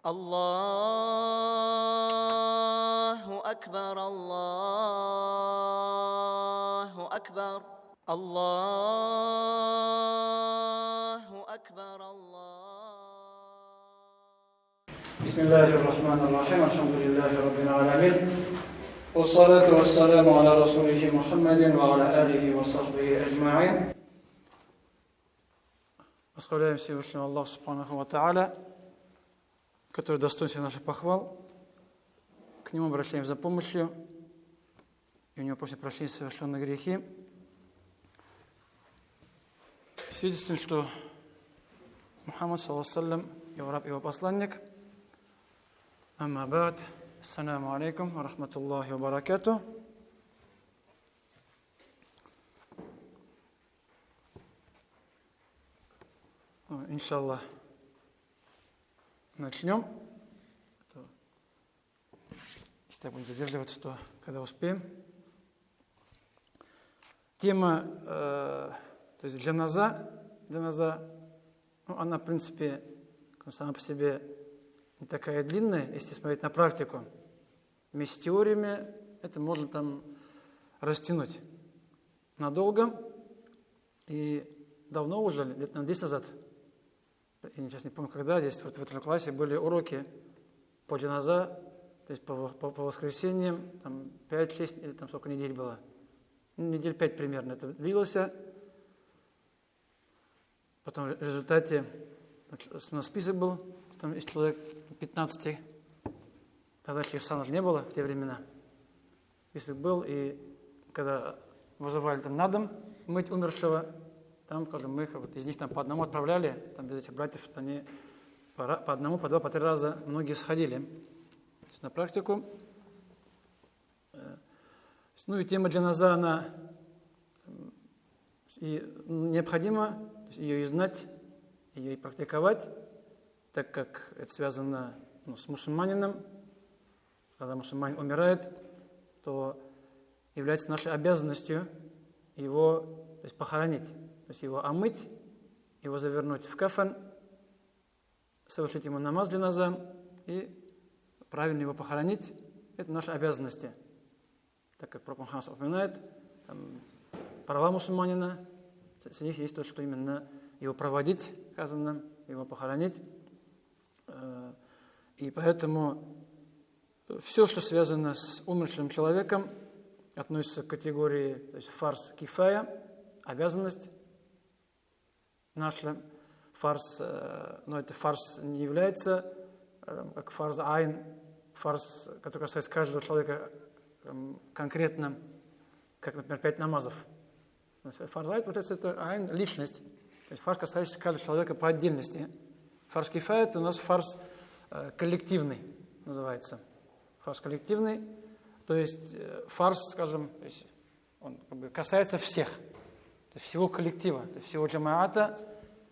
الله أكبر الله أكبر الله أكبر بسم الله الرحمن الرحيم الحمد لله رب العالمين والصلاة والسلام على رسوله محمد وعلى آله وصحبه أجمعين. Восхваляем Всевышнего Аллаха Субханаху ва Тааля, который достоин всех наших похвал. К Нему обращаемся за помощью, и у Него просим прощения за совершенные грехи. Свидетельствуем, что Мухаммад, саллаллаху алейхи, его раб, его посланник. Амма ба'д. Ассаламу алейкум ва рахматуллахи ва баракатух. Иншаллах, начнем. Если так будем задерживаться, то когда успеем. Тема, то есть джаназа, она, в принципе, сама по себе не такая длинная, если смотреть на практику. Вместе с теориями это можно там растянуть надолго. И давно уже, лет на 10 назад, я сейчас не помню, когда, здесь вот в этом классе были уроки по джаназа, то есть по воскресеньям, там 5-6 или там сколько недель было. Недель 5 примерно это длилось. Потом в результате у нас список был, там из человек 15, тогда еще их сам же не было в те времена. Список был, и когда вызывали там на дом мыть умершего, там, скажем, мы вот из них там по одному отправляли, там без этих братьев, они по одному, по два, по три раза многие сходили. То есть на практику. Ну и тема джаназа, она и необходимо ее и знать, ее и практиковать, так как это связано с мусульманином. Когда мусульманин умирает, то является нашей обязанностью его, то есть похоронить. То есть его омыть, его завернуть в кафан, совершить ему намаз джаназа и правильно его похоронить. Это наши обязанности. Так как Пророк Мухаммад упоминает, там, права мусульманина, среди них есть то, что именно его проводить, сказано, его похоронить. И поэтому все, что связано с умершим человеком, относится к категории, то есть фарз кифая, обязанность. Наш фарз, но это фарз не является как фарз айн, фарз, который касается каждого человека конкретно, как, например, 5 намазов. Фарз айн, получается, это айн, личность. То есть фарз, касающийся каждого человека по отдельности. Фарз кифая — это у нас фарз коллективный, называется. Фарз коллективный, то есть фарз, скажем, то есть он как бы касается всех. То есть всего коллектива, то есть всего джамаата,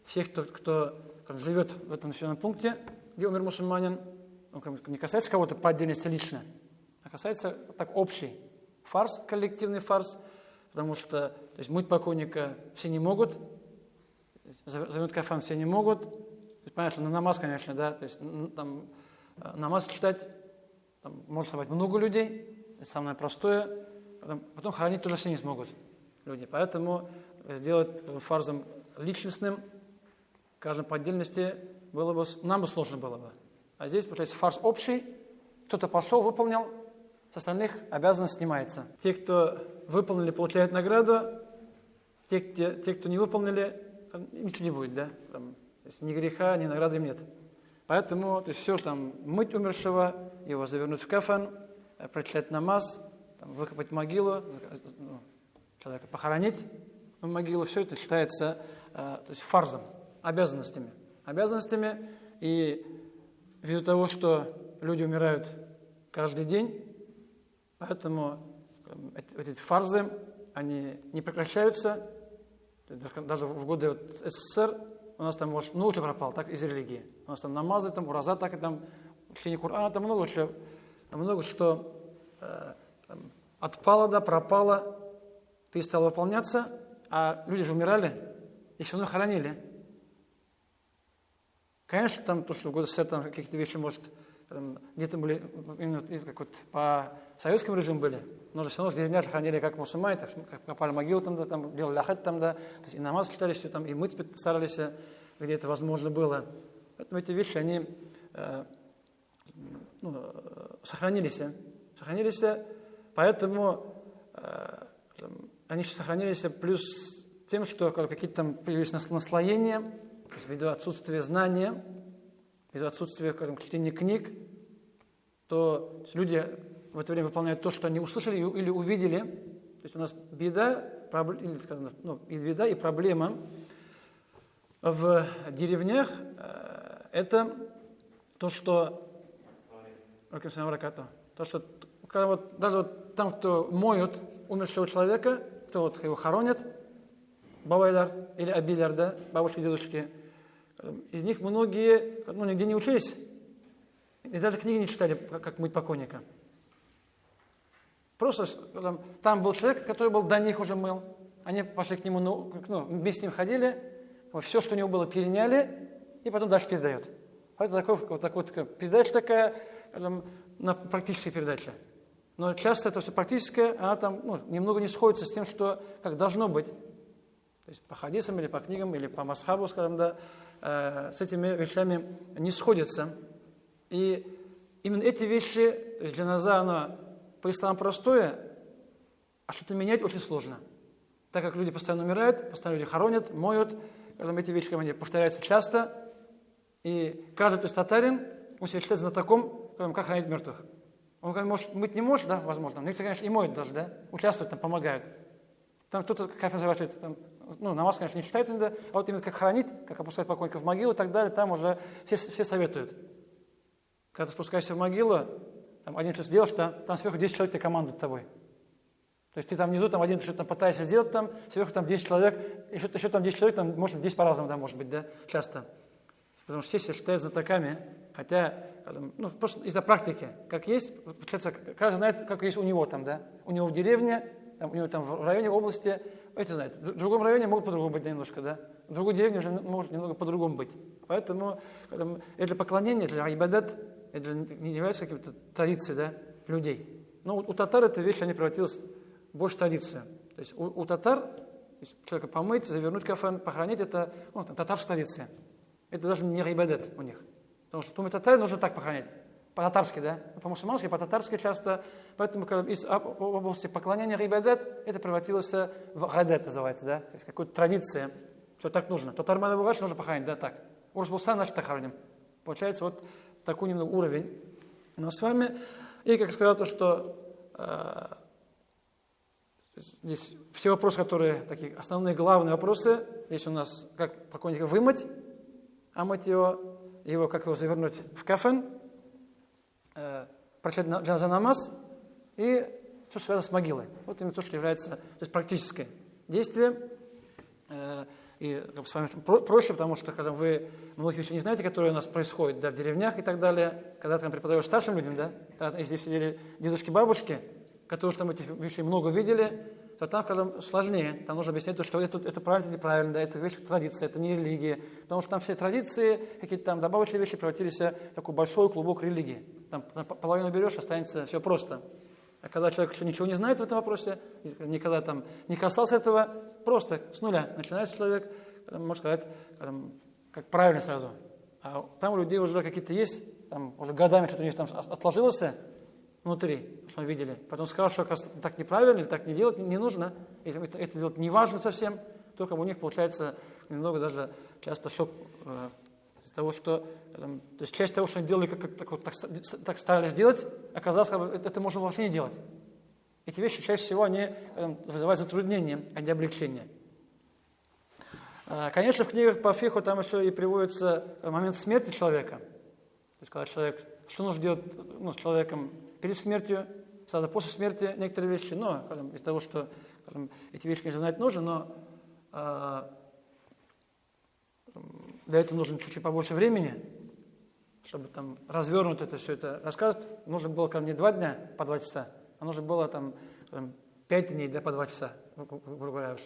всех, кто живет в этом населенном пункте, где умер мусульманин, он не касается кого-то по отдельности лично, а касается так общий фарз, коллективный фарз, потому что то есть мыть покойника все не могут, завернуть кафан все не могут. То есть, понятно, на намаз, конечно, да, то есть там намаз читать, там может собрать много людей, это самое простое, потом хоронить тоже все не смогут люди, поэтому сделать фарзом личностным, каждым по отдельности, было бы, нам бы сложно было бы. А здесь, получается, фарз общий, кто-то пошел, выполнил, с остальных обязанность снимается. Те, кто выполнили, получают награду, те, кто не выполнили, ничего не будет, да? Там, то есть ни греха, ни награды им нет. Поэтому то есть все, там, мыть умершего, его завернуть в кафан, прочитать намаз, там, выкопать могилу, человека похоронить в могилу, все это считается то есть фарзом, обязанностями. И ввиду того, что люди умирают каждый день, поэтому эти фарзы, они не прекращаются. Даже в годы СССР у нас там много чего пропало, так из религии. У нас там намазы, там ураза, так и там чтение Корана, там много что отпало, да, пропало, перестало выполняться, а люди же умирали и все равно хоронили. Конечно, там то, что в ГУССР там какие-то вещи, может, где-то были, именно как вот по советскому режиму были, но все равно в деревнях хранили как мусульмане, как копали могилу там, да, там делали ахат там, да, то есть и намаз читали все там, и мыть старались, где это возможно было. Поэтому эти вещи, они сохранились, поэтому они сохранились плюс тем, что какие-то там появились наслоения, ввиду отсутствия знания, ввиду отсутствия, чтения книг, то люди в это время выполняют то, что они услышали или увидели. То есть у нас беда и проблема в деревнях это то, что когда вот, даже вот там, кто моют умершего человека, кто вот его хоронят, бабайдар или абиляр, да, бабушки, дедушки, из них многие нигде не учились и даже книги не читали, как мыть покойника. Просто там был человек, который был до них уже мыл. Они пошли к нему, вместе с ним ходили, все, что у него было, переняли, и потом дальше передают. Поэтому такая передача такая, практическая передача. Но часто это все практическое, она там немного не сходится с тем, что как должно быть. То есть по хадисам или по книгам, или по масхабу, скажем, да, с этими вещами не сходится. И именно эти вещи, то есть джаназа, она по исламу простое, а что-то менять очень сложно. Так как люди постоянно умирают, постоянно люди хоронят, моют, эти вещи они повторяются часто, и каждый, то есть татарин, он себя считает знатоком, как хранить мертвых. Он, может, мыть не может, да, возможно, некоторые, конечно, и моют даже, да, участвуют, там, помогают. Там кто-то, как называется, там, намаз, конечно, не читает иногда, а вот именно как хранить, как опускать покойников в могилу и так далее, там уже все советуют. Когда ты спускаешься в могилу, там один что-то сделаешь, там сверху 10 человек тебе командуют тобой. То есть ты там внизу, там один что-то там пытаешься сделать, там сверху там 10 человек, еще там 10 человек, там может 10 по-разному, да, может быть, да, часто. Потому что все себя считают знатоками, хотя, просто из-за практики, как есть, получается, каждый знает, как есть у него там, да, у него в деревне, там, у него там в районе, в области, эти знают. В другом районе могут по-другому быть немножко, да, в другой деревне уже может немного по-другому быть. Поэтому это поклонение, это ибадат, это не является какой-то традицией, да, людей. Но у татар эта вещь, они превратилась в больше традицию. То есть у татар человека помыть, завернуть кафан, похоронить, это татарская традиция. Это даже не ибадат у них. Потому что татары нужно так похоронять. По-татарски, да? По-мусульмански, по-татарски часто. Поэтому из области поклонения ибадат это превратилось в гадат, называется, да? То есть какая-то традиция, что так нужно. Татар Мадабугаш нужно похоронить, да, так. Урус Булсан, значит, так хороним. Получается вот такой немного уровень. Но с вами, и как сказал, то, что здесь все вопросы, которые такие основные, главные вопросы, здесь у нас как покойника вымыть, а мыть его как его завернуть в кафан, прочитать джаназа намаз и все, что связано с могилой. Вот именно то, что является, то есть практическое действие. И с вами проще, потому что когда вы многих вещей не знаете, которые у нас происходят, да, в деревнях и так далее, когда ты там преподаешь старшим людям, да, если сидели дедушки, бабушки, которые там этих вещей много видели, то там, когда сложнее, там нужно объяснять, что это правильно или неправильно, да, это вещь традиция, это не религия, потому что там все традиции, какие-то там добавочные вещи превратились в такой большой клубок религии. Там половину берешь, останется все просто. А когда человек еще ничего не знает в этом вопросе, никогда там не касался этого, просто с нуля начинается человек, можно сказать, как правильно сразу. А там у людей уже какие-то есть, там уже годами что-то у них там отложилось внутри, что мы видели. Потом сказал, что так неправильно, или так не делать не нужно, это делать не важно совсем, только у них получается немного даже часто шок из-за того, что то есть часть того, что они делали, так старались делать, оказалось, это можно вообще не делать. Эти вещи чаще всего они вызывают затруднения, а не облегчение. Конечно, в книгах по фиху там еще и приводится момент смерти человека. То есть, когда человек, что нужно делать с человеком перед смертью, сразу после смерти некоторые вещи, но из-за того, что эти вещи, конечно, знать нужно, но для этого нужно чуть-чуть побольше времени, чтобы там развернуть это все это рассказывать. Нужно было не 2 дня по 2 часа, а нужно было 5 дней, да, по 2 часа, грубо говоря.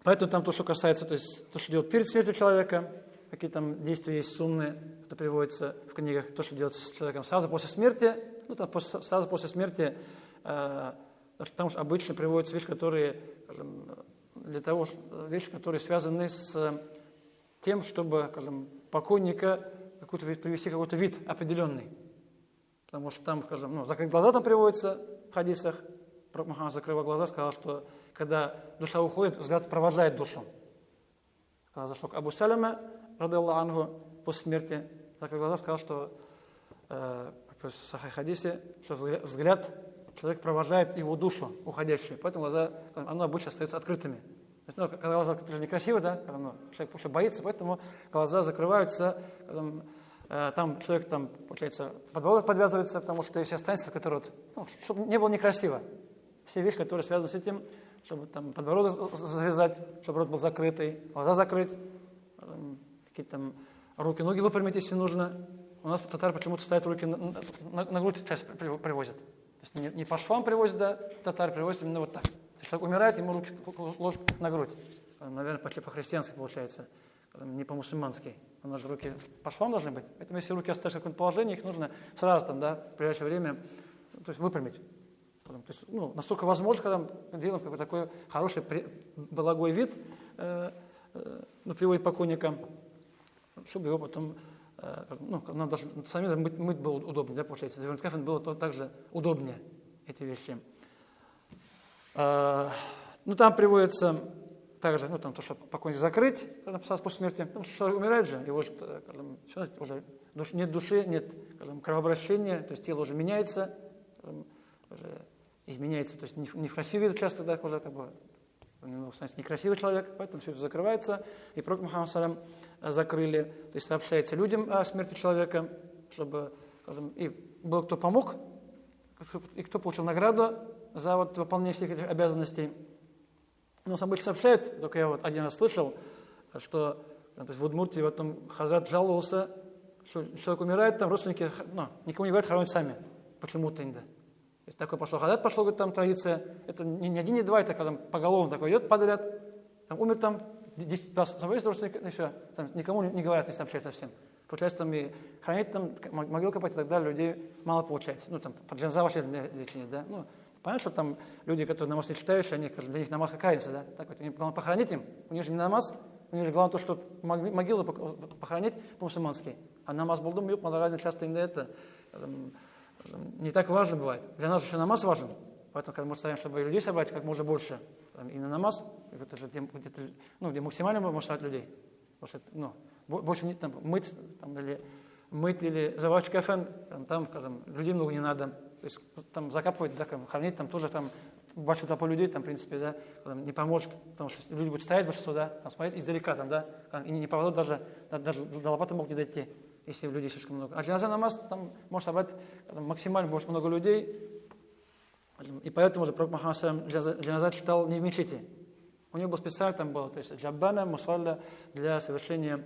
Поэтому там то, что касается, то есть то, что делать перед смертью человека, какие там действия есть сунны, что приводится в книгах, то, что делать с человеком сразу после смерти, ну, там, сразу после смерти, потому что обычно приводятся вещи, которые, скажем, вещи, которые связаны с тем, чтобы, скажем, покойника привести какой-то вид определенный. Потому что там, скажем, ну, закрыть глаза там приводится в хадисах. Пророк Мухаммад закрывал глаза, сказал, что когда душа уходит, взгляд провожает душу. Когда зашел к Абу Саляме, радиаллаху анху, после смерти, закрыл глаза, сказал, что в Сахих хадисе, что взгляд человек провожает его душу уходящую. Поэтому глаза, оно обычно остается открытыми. Ну, когда глаза открыты, это же некрасиво, да? Человек просто боится, поэтому глаза закрываются. Там человек, там, получается, подбородок подвязывается, потому что если останется, который вот, ну, чтобы не было некрасиво. Все вещи, которые связаны с этим, чтобы там подбородок завязать, чтобы рот был закрытый, глаза закрыть, какие-то там руки, ноги выпрямить, если нужно. У нас татары почему-то ставят руки на грудь, часть привозят. То есть не по швам привозят, да, татары привозят именно вот так. Если человек умирает, ему руки ложат на грудь. Наверное, почти по-христиански получается, не по-мусульмански. У нас же руки по швам должны быть. Поэтому если руки оставишь в каком-то положении, их нужно сразу там, да, в ближайшее время, то есть выпрямить. То есть, ну, настолько возможно, когда мы делаем какой-то такой хороший, благой вид, приводит покойника, чтобы его потом, ну, нам даже самим мыть было удобнее, да, получается. Завернуть кафен было также удобнее, эти вещи. Ну, там приводится также, ну, там то, что покойник закрыть, когда после смерти, потому что человек умирает же, его же, скажем, уже нет души, нет, скажем, кровообращения, то есть тело уже меняется, скажем, уже изменяется, то есть не в красивый вид часто, да, уже как бы становится некрасивый человек, поэтому все это закрывается, и пророк Мухаммад салям закрыли, то есть сообщается людям о смерти человека, чтобы, скажем, и был кто помог, и кто получил награду за вот выполнение всех этих обязанностей. Но обычно сообщают, только я вот один раз слышал, что то есть в Удмуртии в этом Хазрат жаловался, что человек умирает, там родственники, ну, никому не говорят, хоронят сами, почему-то иногда. То есть такой пошел Хазрат, пошла, говорит, там традиция, это не один, не два, это когда поголовно такой идет подряд, там умер там 10 раз, родственников, и все, там никому не говорят, не сообщают совсем. Получается, там и хранить, там могилу копать и так далее, людей мало получается. Ну, там, под джаназа вообще лечение, да, ну, понятно, что там люди, которые намаз не читающие, они, для них намаз как разница, да? Так вот, главное похоронить им, у них же не намаз, у них же главное то, что могилу похоронить по-мусульмански. А намаз был дома, малоразно часто именно это не так важно бывает. Для нас еще намаз важен, поэтому, когда мы ставим, чтобы людей собрать как можно больше, и на намаз, это же где максимально можно собрать людей. Потому что, ну, больше не там, мыть или заварить кафен, там, скажем, людей много не надо. То есть там закапывать, да, хоронить, там тоже там большую толпу людей, там, в принципе, да, там, не поможет, потому что люди будут стоять большинство, да, там, смотреть издалека, там, да, и не поводут даже до лопаты могут не дойти, если людей слишком много. А джаназа намаз, там, может собрать максимально больше много людей, и поэтому же пророк Мухаммад салям джаназа читал не в мечети. У него был специально, там было, то есть джаббана, мусалля для совершения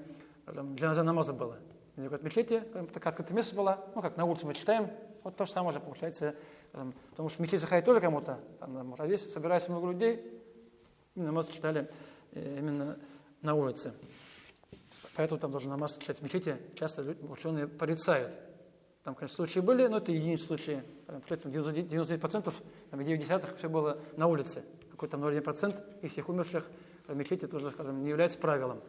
джаназа намаза было. В мечети такая открытое место было, ну, как на улице мы читаем, вот то же самое же получается, потому что в мечеть заходить тоже кому-то, а здесь собирается много людей, и намаз читали именно на улице. Поэтому там даже намаз читать в мечети часто ученые порицают. Там, конечно, случаи были, но это единицы случаи. 99%, там, 9 все было на улице. Какой-то 0,1% из всех умерших в мечети тоже, скажем, не является правилом,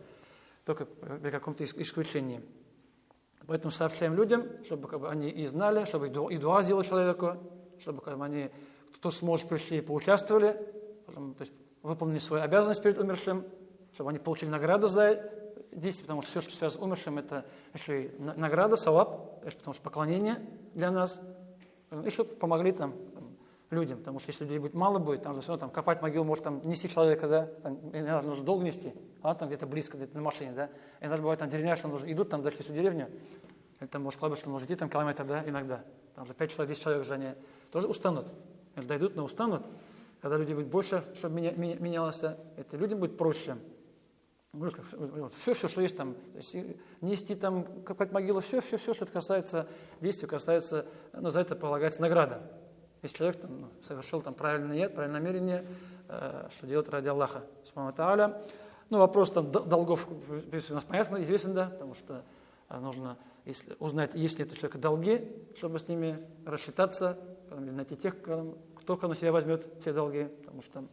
только при каком-то исключении. Поэтому сообщаем людям, чтобы как бы, они и знали, чтобы и дуа сделали человеку, чтобы как бы, они, кто сможет, пришли и поучаствовали, то есть выполнили свою обязанность перед умершим, чтобы они получили награду за действие, потому что все, что связано с умершим, это еще и награда, саваб, потому что поклонение для нас, и чтобы помогли там людям, потому что если людей будет мало будет, там же все равно там, копать могилу, может там нести человека, да, там, нужно долго нести, а там где-то близко, где-то на машине, да, и даже бывает там деревня, что идут там дальше всю деревню, или там может кладбище, может идти там километр, да, иногда, там же 5 человек, 10 человек уже они тоже устанут, они дойдут, но устанут, когда людей будет больше, чтобы менялось, это людям будет проще. Все, что есть там, то есть нести там, копать могилу, все, что это касается действий, касается, за это полагается награда. Если человек там, совершил там правильное намерение, что делать ради Аллаха. Ну, вопрос там долгов у нас понятно, известен, да, потому что нужно узнать, есть ли у человека долги, чтобы с ними рассчитаться, найти тех, кто на себя возьмет все долги, потому что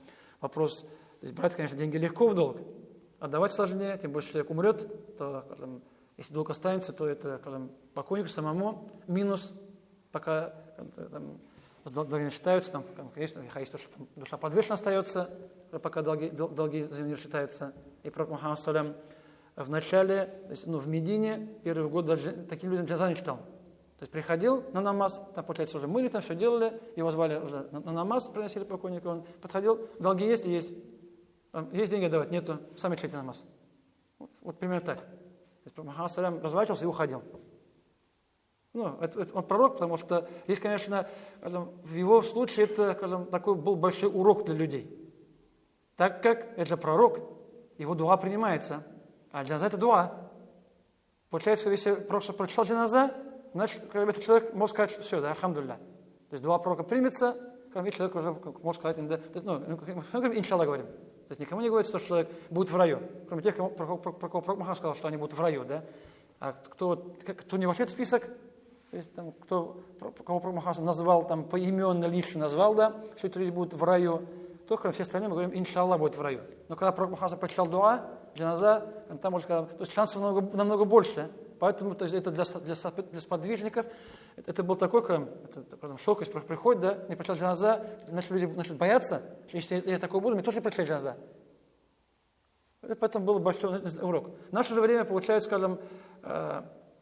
вопрос, то есть брать, конечно, деньги легко в долг, отдавать сложнее, тем больше человек умрет, то, если долг останется, то это покойнику самому минус, пока долги не считаются, там, конечно, есть душа подвешена остается, пока долги за нее не считаются. И пророк Мухаммад салям в начале, то есть, в Медине, первый год даже таким людям джаза не читал. То есть приходил на намаз, там, получается, уже мыли, там все делали, его звали уже на намаз, приносили покойника, он подходил, долги есть и есть. Есть деньги давать? Нету, сами читайте намаз. Вот примерно так. То есть Мухаммад салям разворачивался и уходил. Он пророк, потому что здесь, конечно, в его случае это, такой был большой урок для людей. Так как это пророк, его дуа принимается, а джаназа это дуа. Получается, если пророк прочитал джаназа, значит, этот человек может сказать, все, да, алхамдулилля. То есть дуа пророка примется, и человек уже может сказать, иншаллах говорим. То есть никому не говорится, что человек будет в раю. Кроме тех, про кого пророк Мухаммад сказал, что они будут в раю, да. А кто не вошел в список, то есть там, кого пророк Мухаммад назвал, там, поименно лично назвал, да, что эти люди будут в раю, только все остальные мы говорим, иншаллах, будет в раю. Но когда пророк Мухаммад прочитал дуа, джаназа, там уже сказал, то есть шансов намного больше. Поэтому то есть, это для сподвижников это был такой шок, если приходит, да, не прочитал джаназа, значит, люди начнут бояться, что если я такой буду, мне тоже прочитать джаназа. Поэтому был большой урок. В наше же время получается, скажем,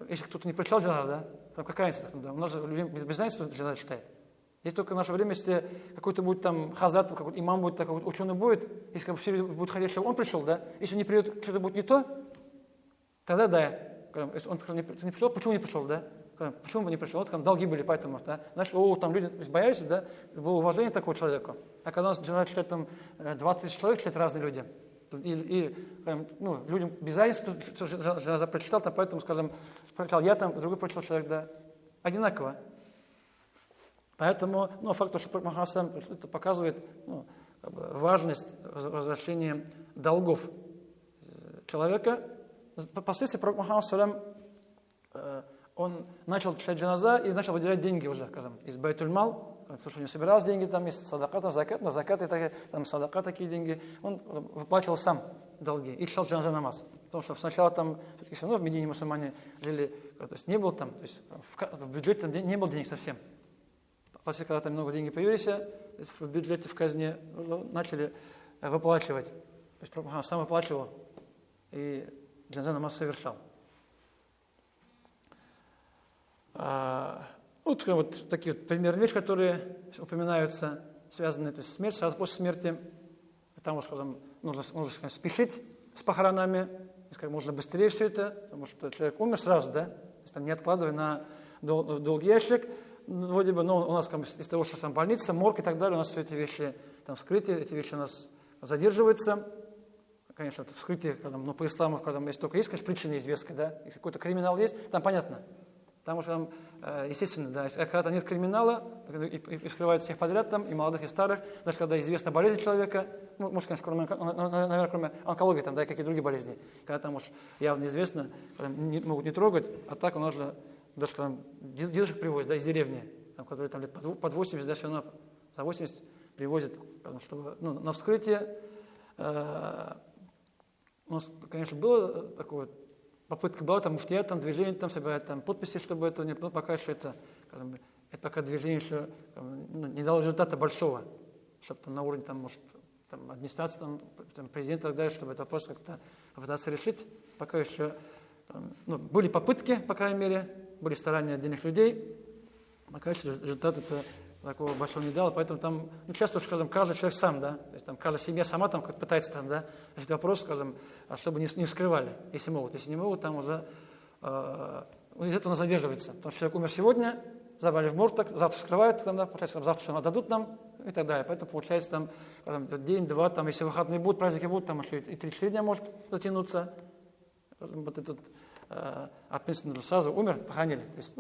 если кто-то не прочитал джаназа, да, какая разница, да, у нас же без разницы, кто джаназа читает. Здесь только в наше время, если какой-то будет там хазрат, какой-то имам будет, такой ученый будет, если все люди будут ходить, чтобы он пришел, да, если не придет, что-то будет не то, тогда да. Если он не пришел, почему не пришел, да? Почему бы не пришел? Вот там долги были, поэтому, да? Значит, там люди боялись, да? Было уважение такого человека. А когда у нас джаназа читает там 20 тысяч человек, читают разные люди. Людям без разницы, кто джаназа прочитал, там, поэтому, скажем, прочитал я там, другой прочитал человек, да, одинаково. Поэтому, факт, что пророк Мухаммад это показывает важность возвращения долгов человека. Впоследствии пророк Мухаммад он начал читать джаназа и начал выделять деньги уже, скажем, из байтуль-мал, потому что у него собиралось деньги, там есть садака, там закат, но закат и там садака такие деньги, он выплачивал сам долги и читал джаназа намаз. Потому что сначала там, все-таки все равно в Медине мусульмане жили, то есть не было там, то есть в бюджете там не было денег совсем. После, когда там много денег появились, в бюджете, в казне начали выплачивать. То есть пророк Мухаммад сам выплачивал и джаназа намаз совершал. Вот такие вот примерные вещи, которые упоминаются, связанные с смертью, сразу после смерти. Потому что нужно спешить с похоронами, как можно быстрее все это, потому что человек умер сразу, да, то есть, не откладывая на долгий ящик. Вроде бы, у нас из того, что там больница, морг и так далее, у нас все эти вещи там скрыты, эти вещи у нас задерживаются. Конечно, это вскрытие, по исламу, если только есть, конечно, причина известная, да, если какой-то криминал есть, там понятно. Потому что там, естественно, да, если когда нет криминала, и вскрывают всех подряд, там, и молодых, и старых, даже когда известна болезнь человека, может, конечно, наверное, кроме онкологии, там, да, и какие другие болезни, когда там уж явно известно, могут не трогать, а так у нас же, даже когда дедушек привозят, да, из деревни, там, которые там лет под 80, да, все равно за 80 привозят, чтобы, на вскрытие. У нас, конечно, было такое, попытка была, там, муфтия, там, движение, там, собирать, там, подписи, чтобы это не, пока еще это пока движение еще, не дало результата большого, чтобы там на уровне, там, может, там, администрации, там, президента и так далее, чтобы этот вопрос как-то попытаться решить. Пока еще, были попытки, по крайней мере, были старания отдельных людей, пока еще результат это такого большого не дало, поэтому там, часто, скажем, каждый человек сам, да, то есть там каждая семья сама там пытается там, да, решить вопрос, скажем, чтобы не вскрывали, если могут. Если не могут, там уже из этого задерживается. Потому что человек умер сегодня, забрали в морг, завтра вскрывают, там, да, получается, завтра отдадут нам и так далее. Поэтому получается там день-два, там, если выходные будут, праздники будут, там еще и 3-4 дня может затянуться. Вот этот отметственно сразу умер, похоронили. То есть,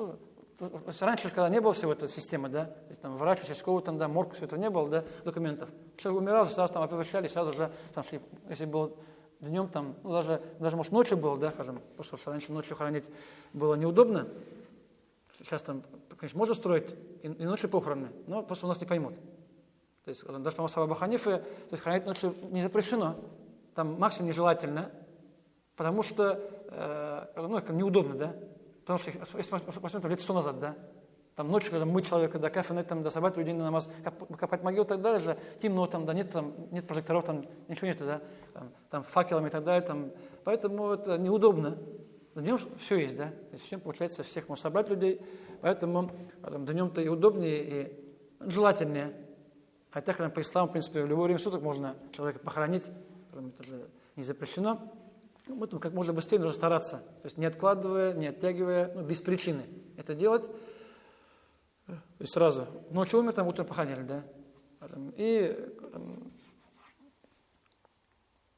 раньше, когда не было всего этой системы, да, там врач, участковый, там, да, морг, все это не было, да, документов. Человек умирал, сразу там оповещали, сразу же, там, если было днем, там, ну, даже может, ночью было, да, скажем, потому что раньше ночью хоронить было неудобно. Сейчас там, конечно, можно строить и ночью похороны, но просто у нас не поймут. То есть даже по Абу Ханифе, то есть хоронить ночью не запрещено, там максимум нежелательно, потому что, ну, это неудобно, да. Потому что, если посмотрим лет 100 назад, да, там ночью, когда мыть человека, да, кафе, там, да, собрать людей на намаз, копать могилу и так далее, же, темно, там, да, нет прожекторов, там, ничего нет, да, там факелами и так далее, там, поэтому это неудобно. Днем все есть, да, то есть все, получается, всех можно собрать людей, поэтому днем-то и удобнее, и желательнее. Хотя, когда по исламу, в принципе, в любое время суток можно человека похоронить, это же не запрещено. Ну, поэтому как можно быстрее нужно стараться, то есть не откладывая, не оттягивая, ну, без причины это делать. То есть сразу ночью умер, там утром похоронили, да. И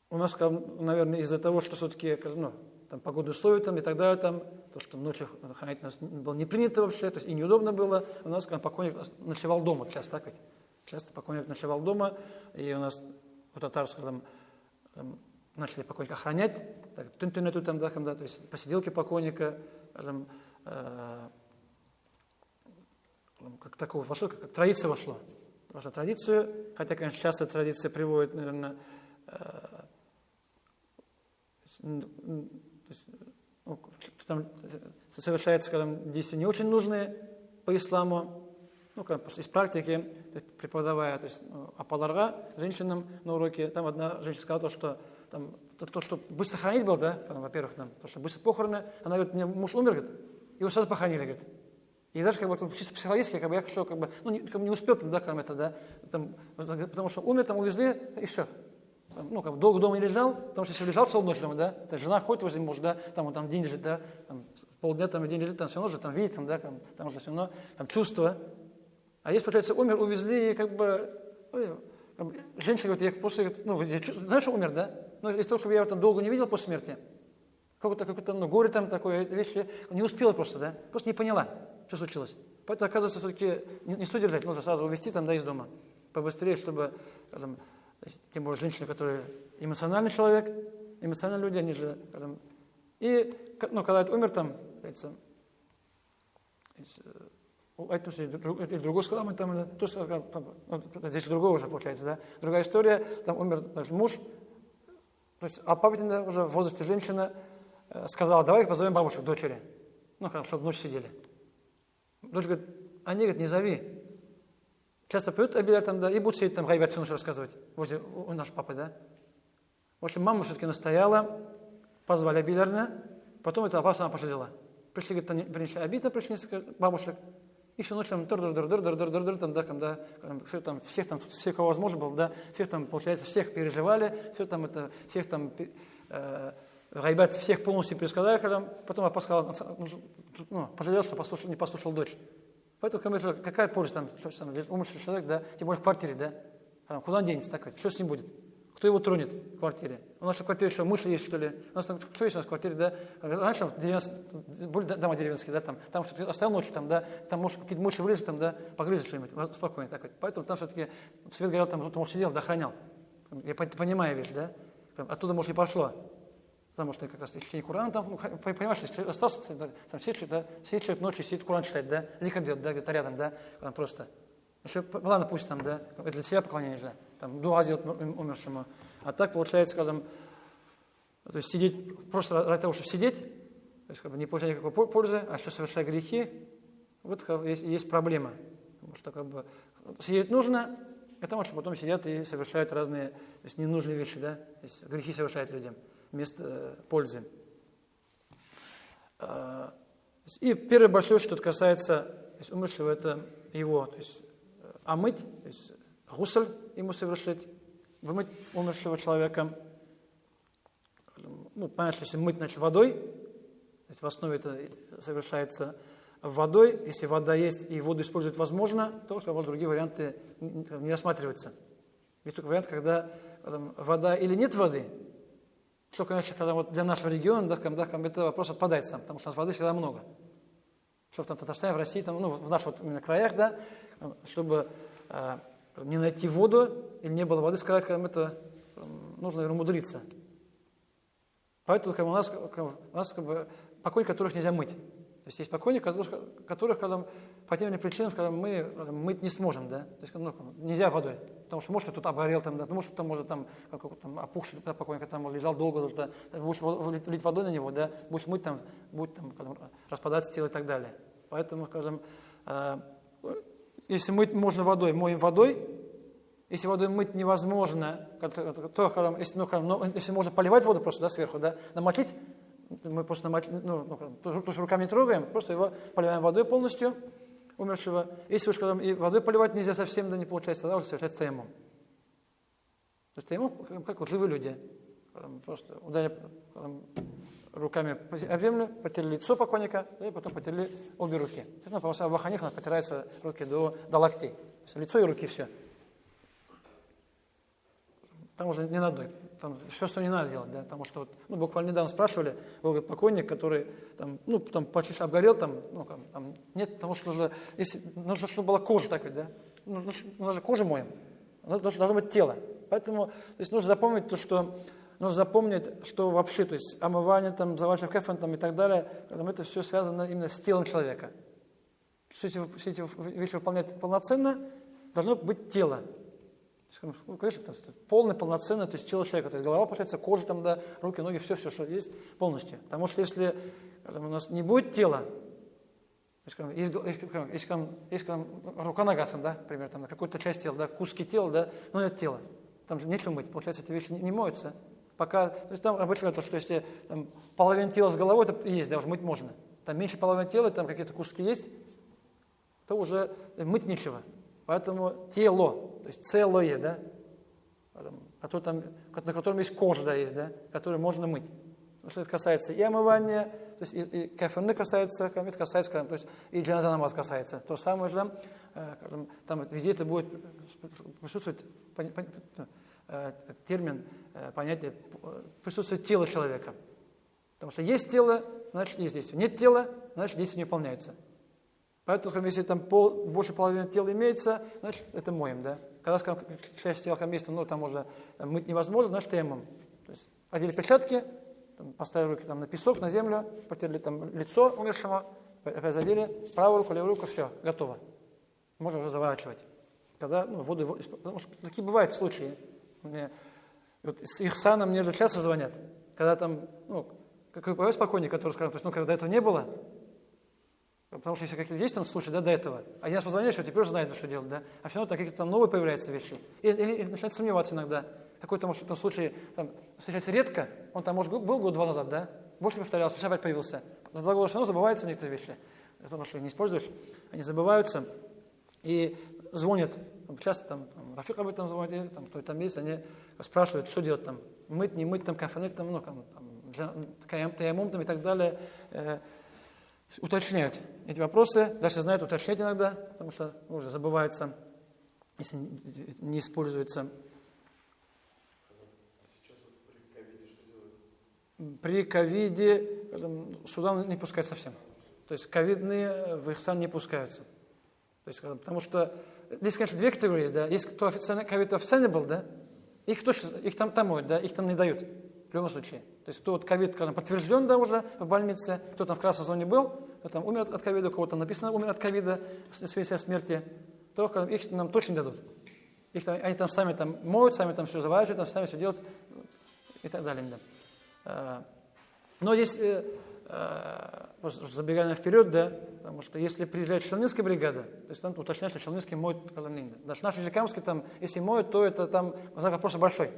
у нас, наверное, из-за того, что все-таки, ну, там погодные условия там, и так далее, там, то, что ночью хоронить у нас было не принято вообще, то есть и неудобно было, у нас покойник ночевал дома, часто, так ведь? Часто покойник ночевал дома, и у нас в Татарском начали покойника охранять, так, там, да, то есть посиделки покойника, скажем, как такого вошло, как традиция вошла в традицию, хотя, конечно, часто традиция приводит, наверное, там совершается, когда действия не очень нужные по исламу, ну, из практики, преподавая, то есть апаларга женщинам на уроке, там одна женщина сказала, что там, то, что быстро хоронить было, да, во-первых, там, то, что быстро похороны, она говорит, у меня муж умер, говорит, его сразу похоронили, говорит. И даже как бы чисто психологически, как бы я что, как бы, ну, не успел там, да, это, да, там, потому что умер, там увезли, и все. Ну, как бы долго дома не лежал, потому что если лежал целую ночь дома, да, то жена ходит возле мужа, да, там он там день лежит, да, там, полдня там день лежит, там все равно же там видит, там, да, там уже все равно там чувство. А если, получается, умер, увезли, и как бы женщина говорит, я после, ну, знаешь, что умер, да? Ну, из того, чтобы я его там долго не видел после смерти, какое-то ну, горе там такое, вещи, не успела просто, да, просто не поняла, что случилось. Поэтому, оказывается, все-таки не стоит держать, нужно сразу увезти там, да, из дома, побыстрее, чтобы, скажем, тем более женщины, которые эмоциональный человек, эмоциональные люди, они же, скажем, и, ну, когда это умер, там, говорится, из другой сказал, мы там, здесь другого уже получается, да, другая история, там умер наш муж, то есть, а папа уже в возрасте женщина сказала, давай позовем бабушек, дочери, ну, чтобы ночь сидели. Дочь говорит, они, говорит, не зови. Часто пьют обеда там, да, и будут сидеть там, гайбят всю ночь рассказывать, возле у нашего папы, да. В общем, мама все-таки настояла, позвали обидарно, потом это папа сама пожалела. Пришли, говорит, принесли обида, пришли несколько бабушек, и всю ночь там, там, да, все там, всех, кого возможно было, да, всех там, получается, всех переживали, все там, это, всех там, гайбат всех полностью пересказали, потом папа сказал, ну, пожалел, что не послушал дочь. Поэтому, какая польза там, умерший человек, да, тем более в квартире, да, куда он денется, так, что с ним будет? Кто его тронет в квартире? У нас в квартире что, мыши есть, что ли? У нас там, что есть у нас в квартире, да? Раньше были дома деревенские, да, там что-то оставил ночью, там, да, там, может, какие-то мыши вылезут, там, да, погрызут что-нибудь, спокойно, так вот. Поэтому там все-таки свет горел, там, кто-то, может, сидел, да, охранял. Я понимаю вещь, да? Оттуда, может, и пошло. Потому что как раз чтение Корана, там, ну, понимаешь, если остался, там сидит человек ночью, сидит Коран читать, да, зикр делает, да, где-то рядом, да, там просто. Еще, ладно, пусть там, да, для себя поклонение же, там, дуа делать умершему. А так, получается, скажем, то есть сидеть, просто ради того, чтобы сидеть, то есть, как бы, не получать никакой пользы, а еще совершать грехи, вот есть проблема. Потому что, как бы, сидеть нужно, потому что потом сидят и совершают разные, то есть, ненужные вещи, да, то есть, грехи совершают людям вместо пользы. И первое большое, что касается то есть, умершего, это его, то есть, омыть, то есть гусль ему совершить, вымыть умершего человека. Ну, понятно, что если мыть, значит, водой, то есть в основе это совершается водой. Если вода есть и воду использовать возможно, то другие варианты не рассматриваются. Есть только вариант, когда вода или нет воды, что, конечно, когда вот для нашего региона, да, это вопрос отпадает сам, потому что у нас воды всегда много. Что в Татарстане, в России, там, ну, в наших вот именно краях, да, чтобы не найти воду или не было воды, сказать, когда это нужно, наверное, мудриться. Поэтому у нас как бы покойники, которых нельзя мыть. То есть покойники, которых по тем или иным причинам мы мыть не сможем, да. То есть нельзя водой. Потому что может кто-то обгорел, там, да, может кто-то может опухший покойник там лежал долго, да, будешь лить водой на него, да, будешь мыть там, будет распадаться тело и так далее. Поэтому, скажем, если мыть можно водой, моем водой. Если водой мыть невозможно, то если можно поливать воду просто, да, сверху, да, намочить, мы просто то, что руками не трогаем, просто его поливаем водой полностью умершего. Если уж и водой поливать нельзя совсем, да не получается, тогда уже совершать таяммум. То есть таяммум, как вот живые люди, просто ударили руками об землю, потерли лицо покойника, да, и потом потерли обе руки. Потому что в Аханих потираются руки до локтей. Лицо и руки все. Там уже не надо, там все, что не надо делать, да, потому что буквально недавно спрашивали, был покойник, который там почти обгорел, там нет, потому что нужно, чтобы была кожа так ведь, да, нужно же кожу моем, должно быть тело, поэтому, то есть нужно запомнить, что вообще, то есть омывание, там, заварчив кефен, там, и так далее, это все связано именно с телом человека. Все эти вещи выполнять полноценно, должно быть тело. Конечно, полное, полноценное, то есть тело человека, то есть голова, получается, кожа, там, да, руки, ноги, все, что есть полностью. Потому что если у нас не будет тела, есть рука-нога, да, например, там, какую-то часть тела, да, куски тела, да, но нет тела. Там же нечего мыть, получается, эти вещи не моются. Пока, то есть там обычно говорят, что если там, половина тела с головой, это есть, да, уже мыть можно. Там меньше половины тела, там какие-то куски есть, то уже мыть нечего. Поэтому тело, то есть целое, да, на котором есть кожа, да, есть, да, которую можно мыть. Потому что это касается и омывания, то есть и кафаны касается, это касается, то есть и джаназа намаз касается. То самое же, там везде это будет присутствовать термин, понятие, присутствует тело человека. Потому что есть тело, значит есть действие. Нет тела, значит действие не выполняется. Поэтому, если там больше половины тела имеется, значит, это моем, да. Когда, скажем, часть тела есть, там можно мыть невозможно, значит, таяммум. То есть одели перчатки, там, поставили руки там, на песок, на землю, потерли там лицо умершего, опять задели, правую руку, левую руку, все, готово. Можно уже заворачивать. Когда воду, потому что такие бывают случаи. С Ихсаном мне же часто звонят, когда там, какой появился покойник, который, скажем, то есть, когда этого не было. Потому что если какие-то есть там случаи, да, до этого, а я позвонил, что теперь уже знает, что делать, да, а все равно там какие-то там новые появляются вещи. И начинает сомневаться иногда. Какой-то, может, в этом случае там, встречается редко, он там, может, был год-два назад, да, больше не повторялся, сейчас опять появился. За 2 года все равно забываются некоторые вещи, потому что их не используешь, они забываются. И звонят, часто там Рафик об этом звонит, там, кто там есть, они спрашивают, что делать там, мыть, не мыть, там, кафанет, там, таяммум, там, и так далее. Уточняют эти вопросы, даже знают уточнять иногда, потому что уже забывается, если не используется. Сейчас при ковиде что делают? При ковиде сюда не пускают совсем. То есть ковидные в Ихсан не пускаются. То есть, потому что здесь, конечно, 2 категории есть, да. Есть кто официально, ковид официально был, да, их там моют, да, их там не дают. В любом случае. То есть, кто вот ковид подтвержден, да, уже в больнице, кто там в красной зоне был, кто там умер от ковида, у кого-то написано умер от ковида в связи со смертью, то их нам точно не дадут. Они там сами там моют, сами там все заворачивают, там сами все делают и так далее. Да. Но здесь, забегая вперед, да, потому что если приезжает Челнинская бригада, то есть там уточняют, что Челнинский моют каламнин. Даже наши Жикамские там, если моют, то это там вопрос большой.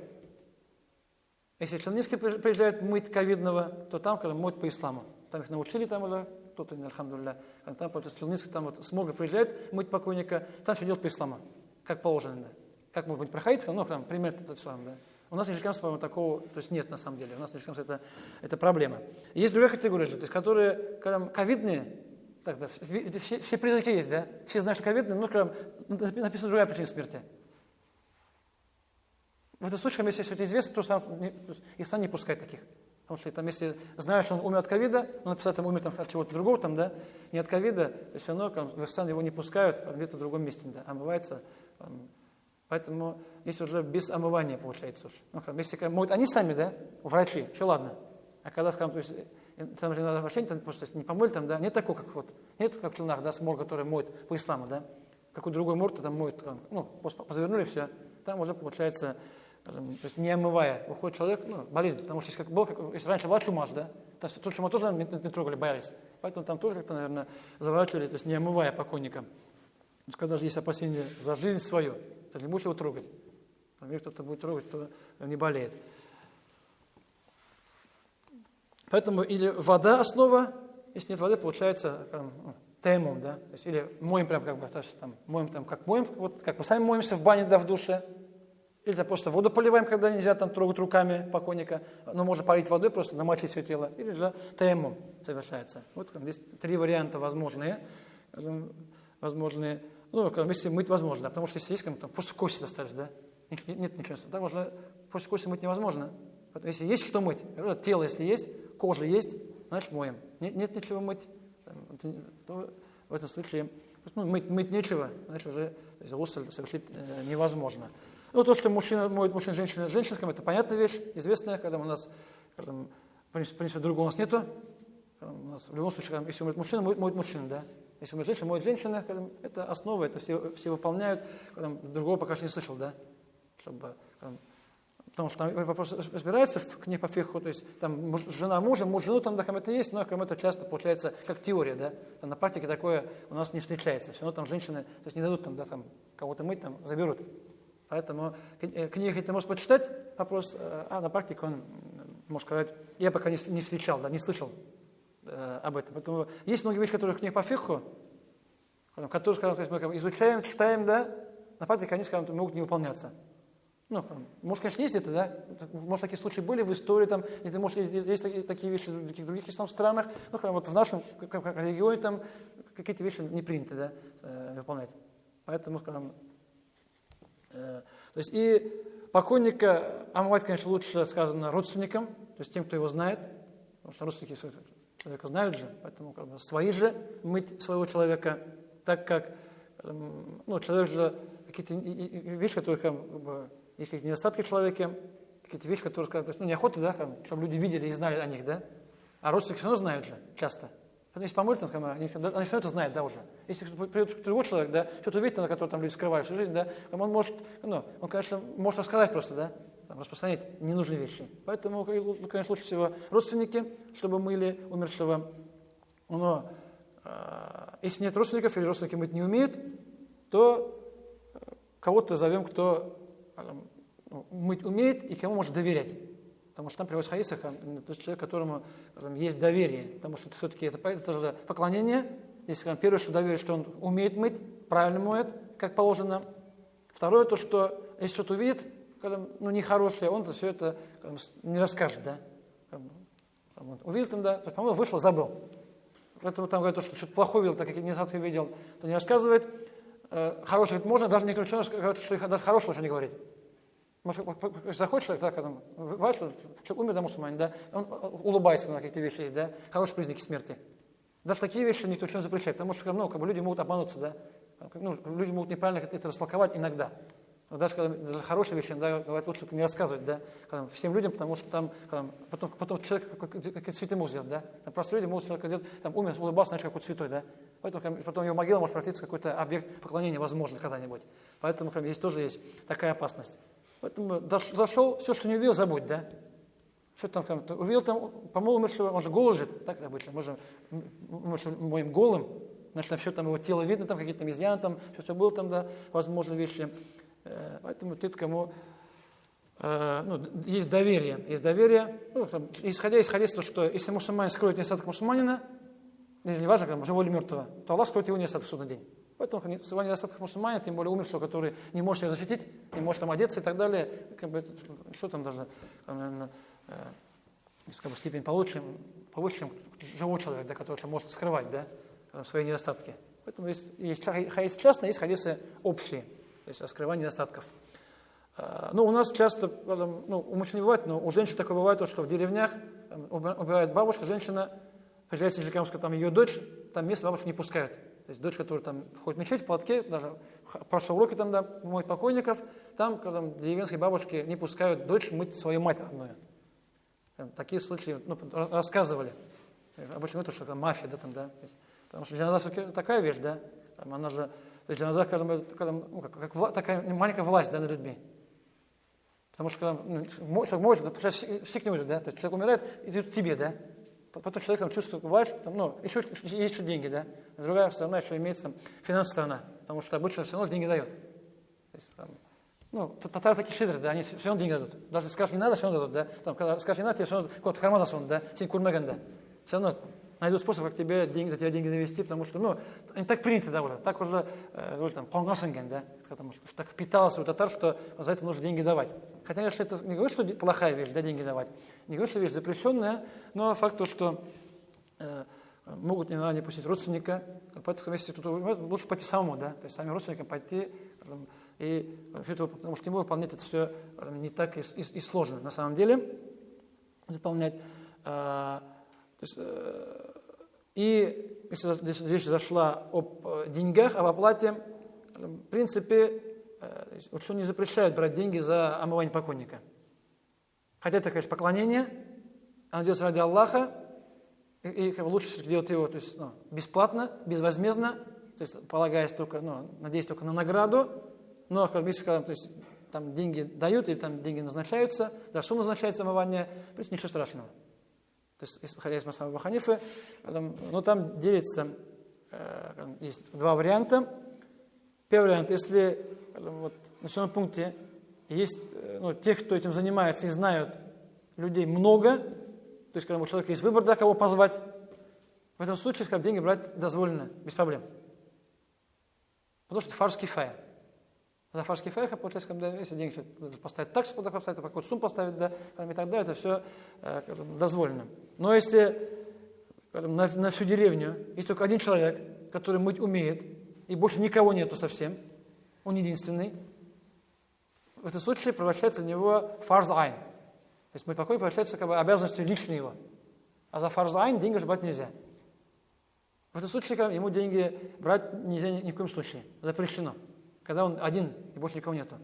Если Челнинский приезжает мыть ковидного, то там, когда моют по исламу. Там их научили, там уже, кто-то, альхамдулилля. Там, Челнинский, там вот смога приезжает мыть покойника, там все делают по исламу, как положено, да. Как может быть проходить, там, пример тот самый, да. У нас в Нижнекамске, по-моему, такого, то есть нет на самом деле. У нас в Нижнекамске это проблема. И есть другая категория, то есть, которые, когда ковидные, так, да, все признаки есть, да, все знают, что ковидные, но когда написана другая причина смерти. В этом случае, если все это известно, то сам Ислам не пускает таких. Потому что там, если знаешь, что он умер от ковида, ну, написать, там умер там, от чего-то другого, там, да, не от ковида, то все равно в Ихсан его не пускают, где-то в другом месте, да, омывается. Поэтому если уже без омывания получается уж. Ну, если моют они сами, да, врачи, все ладно. А когда, скажем, то есть, там же надо врачи, там просто не помыли, там, да, нет такого, как вот, нет как в Челнах, да, смор, который моет по исламу, да, какой другой мор, там моют, там, ну, просто завернули все, там уже получается, то есть не омывая, уходит человек, ну, болезнь, потому что если раньше была чума, да, тут чума тоже не трогали, боялись, поэтому там тоже как-то, наверное, заворачивали, то есть не омывая покойника. Когда же есть опасения за жизнь свою, то не будешь его трогать. Если кто-то будет трогать, то не болеет. Поэтому или вода основа, если нет воды, получается таймом, да, то есть или моем прям как бы, там, моем там, как моем, вот как мы сами моемся в бане, да, в душе, или просто воду поливаем, когда нельзя там трогать руками покойника, но можно полить водой, просто намочить все тело, или же таймом совершается. Вот здесь 3 варианта возможные, ну, если мыть возможно, да, потому что если есть, там, после кости остались, да, нет ничего, да, можно после кости мыть невозможно. Если есть что мыть, тело если есть, кожа есть, значит моем. Нет ничего мыть, то в этом случае мыть нечего, значит уже гусль совершить невозможно. Ну, то, что мужчина моет мужчин, женщина женщинам, это понятная вещь, известная, когда у нас, в принципе, другого у нас нету. У нас в любом случае, если моет мужчина, моет мужчина, да. Если моет женщина, это основа, это все выполняют, другого пока что не слышал, да. Чтобы, потому что там вопрос разбирается в книге по фиху, то есть там жена мужа, муж жену, там да, это есть, но это часто получается как теория, да. Там, на практике такое у нас не встречается. Все равно там женщины, то есть не дадут там, да, там кого-то мыть, там заберут. Поэтому книги ты можешь почитать, вопрос, а на практике он, может сказать, я пока не встречал, да, не слышал об этом. Поэтому есть многие вещи, которые в книгах по фиху, которые, скажем, то есть мы изучаем, читаем, да, на практике они, скажем, могут не выполняться. Ну, может, конечно, есть где-то, да, может, такие случаи были в истории, там, где-то, может, есть такие вещи в других исламских странах, ну, вот в нашем регионе там какие-то вещи не принято, да, выполнять. Поэтому, скажем, то есть и покойника омывать, конечно, лучше, сказано, родственникам, то есть тем, кто его знает, потому что родственники человека знают же, поэтому свои же мыть своего человека, так как человек же какие-то вещи, которые есть какие-то недостатки в человеке, какие-то вещи, которые, неохота, да, чтобы люди видели и знали о них, да, а родственники все равно знают же часто. Поэтому если помыть, они все равно это знают, да, уже. Если придет другой человек, да, что-то увидит, на который там люди скрывают всю жизнь, да, он может, он, конечно, может рассказать просто, да, распространять ненужные вещи. Поэтому, конечно, лучше всего родственники, чтобы мыли умершего. Но если нет родственников или родственники мыть не умеют, то кого-то зовем, кто мыть умеет и кому может доверять. Потому что там приводится в хадисах, то есть человек, которому есть доверие. Потому что все-таки это же поклонение. Если первое, что доверие, что он умеет мыть, правильно моет, как положено. Второе, то, что если что-то увидит, нехорошее, он все это не расскажет, да. Увидел там, да, по-моему, вышел, забыл. Поэтому там говорят, что что-то плохое видел, так как недостатки видел, то не рассказывает. Хорошее говорит, можно, даже некоторые ученые говорят, что даже хорошего лучше не говорить. Может, захочешь человек, да, когда бывает, что умер, да, мусульманин, да, он улыбается на какие-то вещи есть, да, хорошие признаки смерти. Даже такие вещи никто не запрещает, потому что люди могут обмануться, да, люди могут неправильно это растолковать иногда. Но даже хорошие вещи, да, говорят, лучше не рассказывать, да, всем людям, потому что там потом человек как святым может сделать, да. Там просто люди могут человек делать, там умер, улыбался, знаешь, какой-то святой, да. Поэтому потом его могила может превратиться в какой-то объект поклонения, возможно, когда-нибудь. Поэтому здесь тоже есть такая опасность. Поэтому зашел, все, что не увидел, забудь, да. Что там, увидел там, помол умершего, он же голый лежит, так обычно, мы же моим голым, значит, все там его тело видно, там какие-то там изъяны, там, все было там, да, возможно, вещи. Поэтому ты кому есть доверие, исходя из того, что если мусульманин скроет недостаток мусульманина, если не важно, живого или мертвого, то Аллах скроет его недостаток в судный день. Поэтому сегодня недостаток мусульманина, тем более умершего, который не может себя защитить, не может там одеться и так далее, что там даже, степень повыше, чем живой человек, да, который может скрывать, да, свои недостатки. Поэтому есть хадисы частные, есть хадисы общие, то есть о скрывании недостатков. Ну, у нас часто, ну, у мужчин не бывает, но у женщин такое бывает, то, что в деревнях убирает бабушка, женщина, приезжает с языком, там ее дочь, там место бабушку не пускают. То есть дочь, которая там входит в мечеть, в платке, даже прошел уроки там, да, моет покойников, там, когда деревенские бабушки не пускают дочь мыть свою мать родную. Такие случаи, ну, рассказывали. Обычно это, что там мафия, да, там, да. Потому что джаназа такая вещь, да, там, она же, то есть джаназа, скажем, ну, как такая маленькая власть, да, над людьми. Потому что человек может, все к нему, да, то есть человек умирает, идет к тебе, да. Потом человек там чувствует власть, там, ну, еще есть еще деньги, да. Другая сторона еще имеется финансовая сторона, потому что обычно все равно деньги дают. То есть, там, ну, татары такие щедрые, да, они все равно деньги дадут. Даже скажешь, не надо, все равно дадут, да. Там, когда скажешь, не надо, тебе все равно куда-то в карман засунут, да, синь курмеган, да. Все равно найдут способ, как тебе до тебя деньги довести, потому что, ну, они так приняты, да, уже, так уже, там, конгасенген, да, так впиталось у татар, что за это нужно деньги давать. Хотя, конечно, это не говорю, что плохая вещь, да, деньги давать, не говорю, что вещь запрещенная, но факт то, что могут не пустить родственника, поэтому если тут лучше пойти самому, да, то есть самим родственникам пойти, и все это, потому что ему выполнять это все не так и сложно, на самом деле, выполнять. То есть, и если речь зашла об деньгах, об оплате, в принципе, ученые не запрещают брать деньги за омывание покойника. Хотя это, конечно, поклонение, оно делается ради Аллаха, и лучше делать его, то есть, ну, бесплатно, безвозмездно, то есть полагаясь только, ну, надеясь только на награду, но если то есть, там деньги дают или там деньги назначаются, да, сумма назначается омывание, в принципе, ничего страшного. То есть, исходя из Масама Абу Ханифы, но там делится, есть два варианта. Первый вариант, если вот, на населенном пункте есть, ну, тех, кто этим занимается и знают людей много, то есть, когда у человека есть выбор, да, кого позвать, в этом случае, скажем, деньги брать дозволено, без проблем. Потому что это фарз кифая. За фарз кифая, получается, когда, если деньги поставить так, поставить, а какую-то сумму поставить, да, и так далее, это все дозволено. Но если на всю деревню есть только один человек, который мыть умеет, и больше никого нету совсем, он единственный, в этом случае превращается в него фарз айн. То есть мыть покой превращается как бы обязанностью личной его. А за фарз айн деньги же брать нельзя. В этом случае ему деньги брать нельзя ни в коем случае. Запрещено. Когда он один и больше никого нету.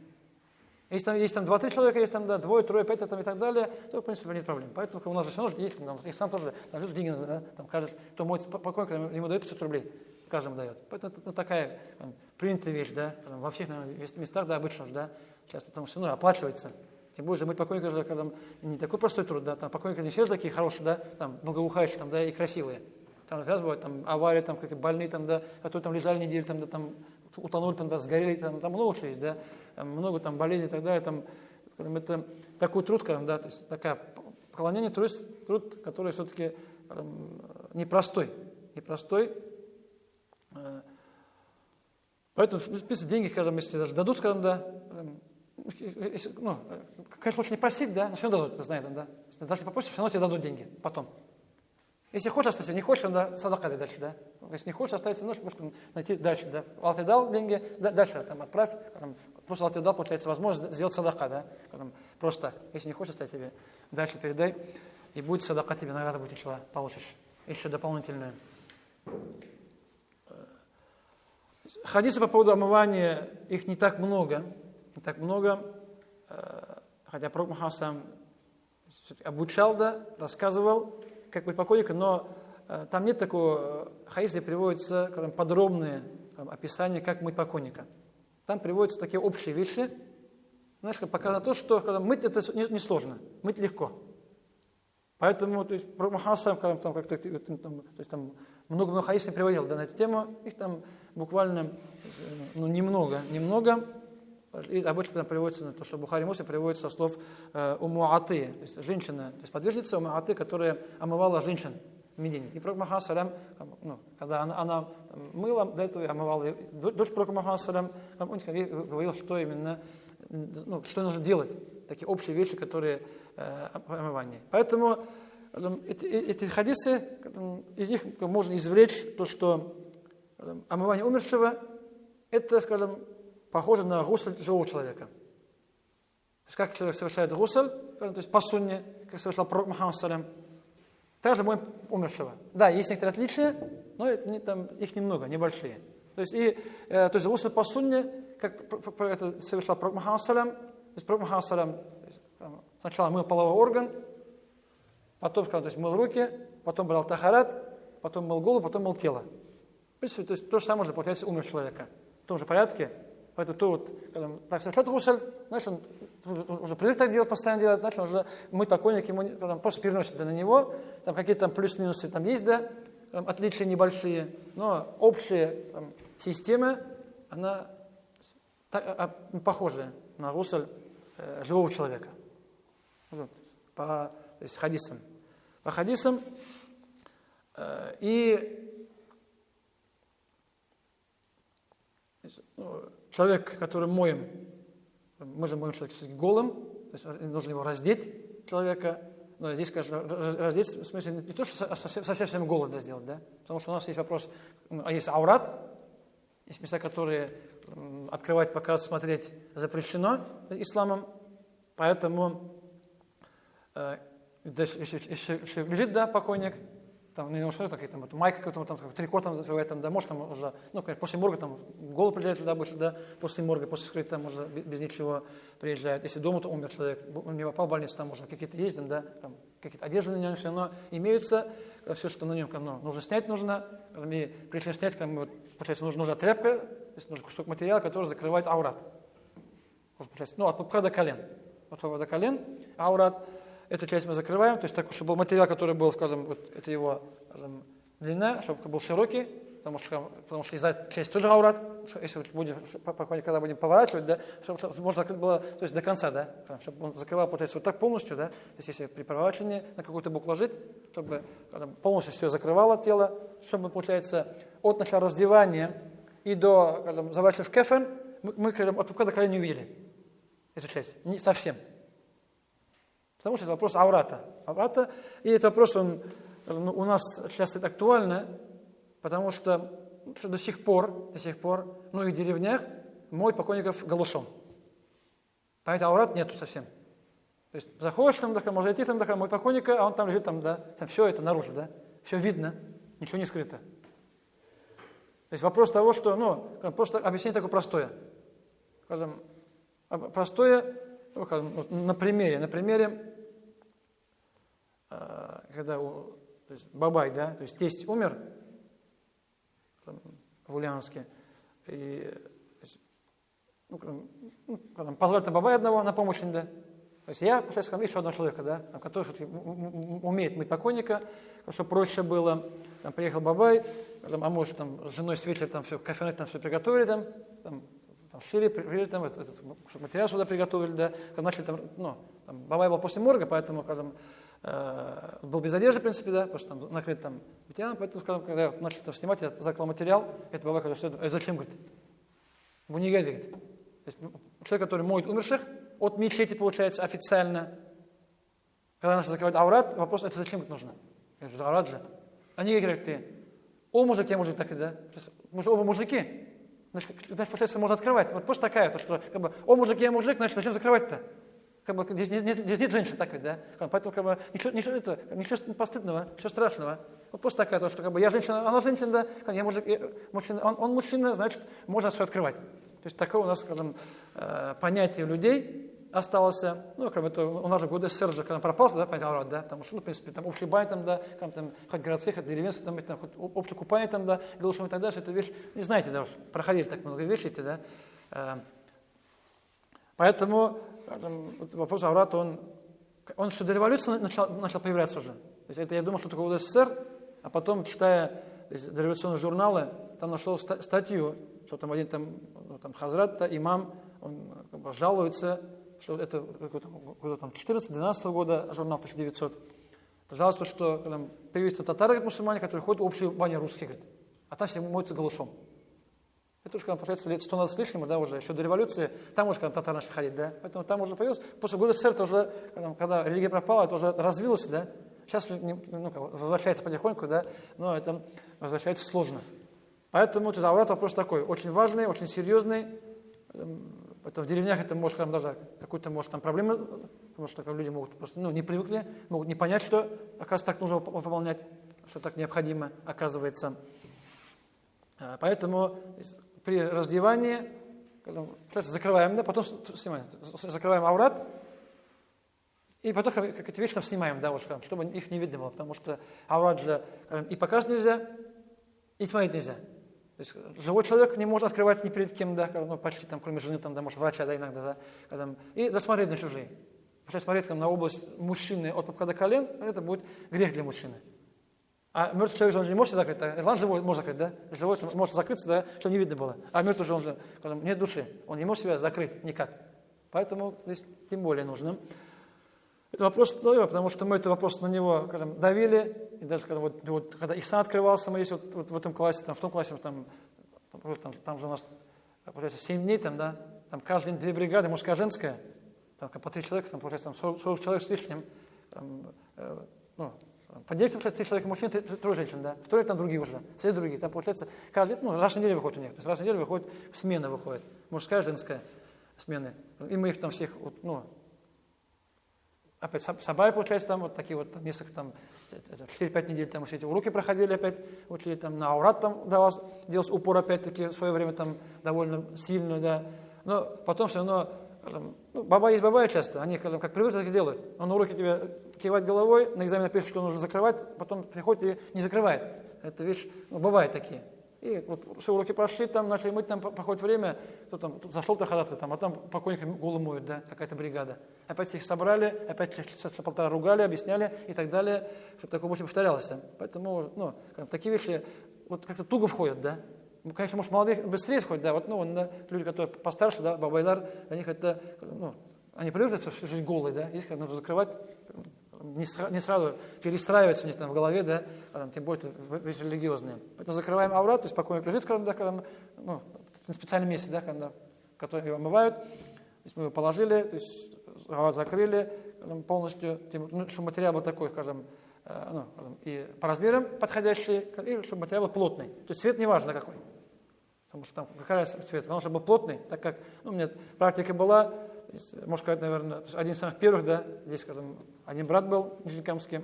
Если есть там 2-3 человека, есть там, да, 2, 3, 5 там, и так далее, то, в принципе, нет проблем. Поэтому у нас же все равно есть, их сам тоже, там же деньги, да, там, каждый, кто моет покойника, ему дает 500 рублей, каждому дает. Поэтому это такая принятая вещь, да, во всех, наверное, местах, да, обычно же, да, часто там все равно оплачивается. Тем более, мыть покойника же, когда не такой простой труд, да, там покойники не все же такие хорошие, да, там, благоухающие, там, да, и красивые. Там раз бывает, там, аварии, там, какие больные, там, да, которые там лежали неделю, там, да, там, утонули, там, да, сгорели, там много чего есть, да, там много там болезней и так далее, там, это такой труд, да, то есть такая поклонение, труд, который все-таки непростой. Поэтому, в принципе, деньги, скажем, если даже дадут, скажем, да, ну, конечно, лучше не просить, да, но все равно дадут, знаете, да, если даже не попросишь, все равно тебе дадут деньги потом. Если хочешь оставить, не хочешь, да, садака дальше, да. Если не хочешь оставить, можешь найти дальше, да. Аллах дал деньги, дальше там отправь, просто Аллах дал, получается, возможность сделать садака, да. Просто так. Если не хочешь оставить тебе, дальше передай, и будет садака тебе, награда будет, иншаллах, получишь. Еще дополнительное. Хадисы по поводу омывания, их не так много, хотя пророк Мухаммад сам обучал, да, рассказывал, как быть покойника, но там нет такого хадиса, где приводятся подробные описания, как мыть покойника. Там приводятся такие общие вещи, знаешь, показано то, что мыть это не сложно, мыть легко. Поэтому, то есть, пророк Мухаммад сам, там как-то, то есть, там много хадисов приводил, да, на эту тему, их там буквально, ну, немного. И обычно там приводится, то, что Бухари Муслим приводится со слов Умму Аты, то есть женщина, то есть подвижница Умму Аты, которая омывала женщин в Медине. И пророк Мухаммад салям, ну, когда она мыла, до этого омывала дочь пророка Мухаммада салям, он говорил, что именно, ну, что нужно делать, такие общие вещи, которые омывание. Поэтому эти хадисы, из них можно извлечь то, что омывание умершего, это, скажем, похоже на гусль живого человека. есть как человек совершает гусль, то есть по сунне, как совершал пророк Мухаммад салям, также моем умершего. Да, есть некоторые отличия, но их немного, небольшие. То есть гусль по сунне, как это совершал пророк Мухаммад салям, то есть пророк Мухаммад салям сначала мыл половой орган, потом мыл руки, потом брал тахарат, потом мыл голову, потом мыл тело. В принципе, то есть то же самое можно получается умер человека. В том же порядке. Поэтому когда он так совершает гусль, значит, он уже привык так делать, постоянно делать, значит, он уже мыть покойник, ему просто переносит на него, там какие-то плюс-минусы там есть, да, там отличия небольшие, но общая система, она похожа на гусль живого человека. То есть хадисам. По хадисам человек, который моем, мы же моем человека голым, то есть нужно его раздеть, человека, но здесь, конечно, раздеть, в смысле, не то, что совсем голод сделать, да, потому что у нас есть вопрос, есть аурат, есть места, которые открывать, показывать, смотреть запрещено исламом, поэтому если лежит, да, покойник, там, не знаю, какие-то майка, какой-то трико там закрывает, там, да, может, там уже, ну, конечно, после морга там голову приезжает туда больше, да, после морга, после вскрытия там уже без ничего приезжает. Если дома, то умер человек, он не попал в больницу, там можно какие-то ездим, да, там какие-то одежды на нем, все равно имеются, все, что на нем, нужно снять нужно, и прежде чем снять, получается, нужна тряпка, то есть нужен кусок материала, который закрывает аурат. Ну, от пупка до колен. От пупка до колен, аурат. Эту часть мы закрываем, то есть так, чтобы был материал, который был, скажем, вот это его, скажем, длина, чтобы был широкий, потому что из-за часть тоже аурат, если будем, когда будем поворачивать, да, чтобы можно закрыть было, то есть до конца, да, чтобы он закрывал, получается, вот так полностью, да, то есть если при поворачивании на какую-то букву ложить, чтобы полностью все закрывало тело, чтобы, получается, от начала раздевания и до, скажем, заворачивания в кефен, мы от пупка до колена не увидели эту часть, не совсем. Потому что это вопрос аурата. И этот вопрос, он у нас сейчас это актуально, потому что до сих пор в многих деревнях моют покойников голышом. Поэтому аурат нету совсем. То есть заходишь там, можно зайти там, мой покойника, а он там лежит, там, да, там все это наружу, да, все видно, ничего не скрыто. То есть вопрос того, что, просто объяснение такое простое. Скажем, простое, на примере, когда то есть бабай, да, то есть тесть умер в Ульяновске, и позвали там бабай одного на помощь, да. То есть я, получается, еще одного человека, да, который умеет мыть покойника, чтобы проще было. Там приехал бабай, а может там с женой с вечера там все, кафе там все приготовили, там шили, там, чтобы материал сюда приготовили, да, начали там, бабай был после морга, поэтому, скажем, был без одежды, в принципе, да, потому что там накрыт там материалом, поэтому, скажем, когда я начал там снимать, я заклал материал, это бабай говорит, что это зачем, говорит, вы не говорит. То есть человек, который моет умерших, от мечети, получается, официально, когда начал закрывать аурат, вопрос, это зачем это нужно? Я говорю, аурат же. Они говорят, мужик, я мужик, так и да, мы же оба мужики. Значит, получается, можно открывать. Вот просто такая, то, что, мужик, я мужик, значит, зачем закрывать-то? Здесь нет женщин, так ведь, да? Поэтому, ничего постыдного, ничего страшного. Вот просто такая, то, что, я женщина, она женщина, да, я мужик, мужчина, он мужчина, значит, можно все открывать. То есть, такое у нас, скажем, понятие людей осталось, это у нас же годы СССР же, когда пропал, да, понятие аурат, да, потому что, в принципе, там общий бай, там, да, там, хоть городских, хоть деревенских, там, хоть общее купание, там, да, голышом и так дальше, это вещь, не знаете, да, уж проходили так много вещей, да. Поэтому вопрос аурата, он еще до революции начал появляться уже. То есть это я думал, что такое СССР, а потом, читая дореволюционные журналы, там нашел статью, что там один там хазрат, имам, он жалуется, что это какой-то там 14-12 года, журнал 1900, жалуется, что там появились татары, говорит, мусульмане, которые ходят в общие бани русские, говорит, а там все моются голышом. Это уже, получается, лет 100 с лишним, да, уже, еще до революции, там уже, татары начали ходить, да, поэтому там уже появилось, после года СССР, уже, когда религия пропала, это уже развилось, да, сейчас возвращается потихоньку, да, но это возвращается сложно. Поэтому аурат вопрос такой, очень важный, очень серьезный, Поэтому в деревнях это может там даже какую-то может там проблему, потому что люди могут просто не привыкли, могут не понять, что оказывается так нужно выполнять, что так необходимо оказывается. Поэтому при раздевании закрываем, да, потом снимаем, закрываем аурат, и потом какие-то вещи там снимаем, да, вот, чтобы их не видно было, потому что аурат же и показывать нельзя, и смотреть нельзя. То есть живой человек не может открывать ни перед кем, да, почти там, кроме жены, там, да, может, врача, да, иногда, да, и досмотреть на чужие. Потому что смотреть там, на область мужчины от пупка до колен, это будет грех для мужчины. А мертвый человек же он же не может закрыть, да? Если он живой, может закрыть, да? Живой может закрыться, да, чтобы не видно было. А мертвый же он же, нет души, он не может себя закрыть никак. Поэтому здесь тем более нужно. Это вопрос второй, потому что мы этот вопрос на него, скажем, давили, и даже когда Ихсан открывался, мы есть вот в этом классе, там, в том классе, там же у нас, получается, 7 дней, там, да, там каждый день 2 бригады, мужская, женская, там по 3 человека, там, получается, там 40 человек с лишним, там, по 10, 3 человека мужчин, 3 женщин, да, вторые там другие уже, все другие, там, получается, каждый, раз в неделю выходит у них, то есть раз в неделю выходит смена, выходит, мужская, женская смены, и мы их там всех, опять собрали, получается, там вот такие вот там, несколько, там, 4-5 недель там все эти уроки проходили опять, учили там на аурат там делался упор опять-таки в свое время там довольно сильно, да. Но потом все равно, баба есть баба часто, они, как привыкли, так и делают. Он на уроке тебя кивает головой, на экзамене пишет, что нужно закрывать, потом приходит и не закрывает. Это вещь, бывают такие. И вот все уроки прошли, там начали мыть, там проходит время, кто там тут зашел тахадаты, там, а там покойника голову моют, да, какая-то бригада. Опять их собрали, опять часа полтора ругали, объясняли и так далее, чтобы такое больше повторялось. Поэтому, такие вещи вот как-то туго входят, да. Конечно, может, молодые быстрее входят, да, люди, которые постарше, да, бабайлар, для них это, они привыкли жить голые, да, есть как нужно закрывать, не сразу перестраивается у них там в голове, да, тем более вещи религиозные. Поэтому закрываем аурат, то есть спокойно лежит, когда на специальном месте, да, который его омывают, то есть мы его положили, то есть аурат закрыли полностью, чтобы материал был такой, скажем, и по размерам подходящий, и чтобы материал был плотный. То есть цвет не важно какой, потому что там какая цвет, главное, чтобы был плотный, так как, у меня практика была, можно сказать, наверное, один из самых первых, да, здесь, скажем, один брат был нижнекамский,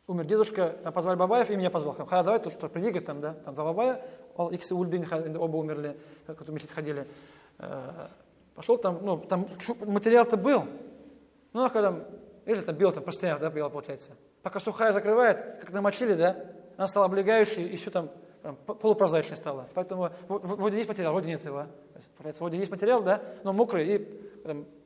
умер дедушка, там позвали бабаев, и меня позвал. Давай, тут приди, говорит, там, да, там 2 бабая, икс ульдин, оба умерли, как-то вместе ходили. Пошел там, там материал-то был, когда, видишь, там белый, там простыня, да, белая получается. Пока сухая закрывает, как намочили, да, она стала облегающей, еще там полупрозрачной стала. Поэтому вроде есть материал, вроде нет его. Получается, вроде есть материал, да, но мокрый и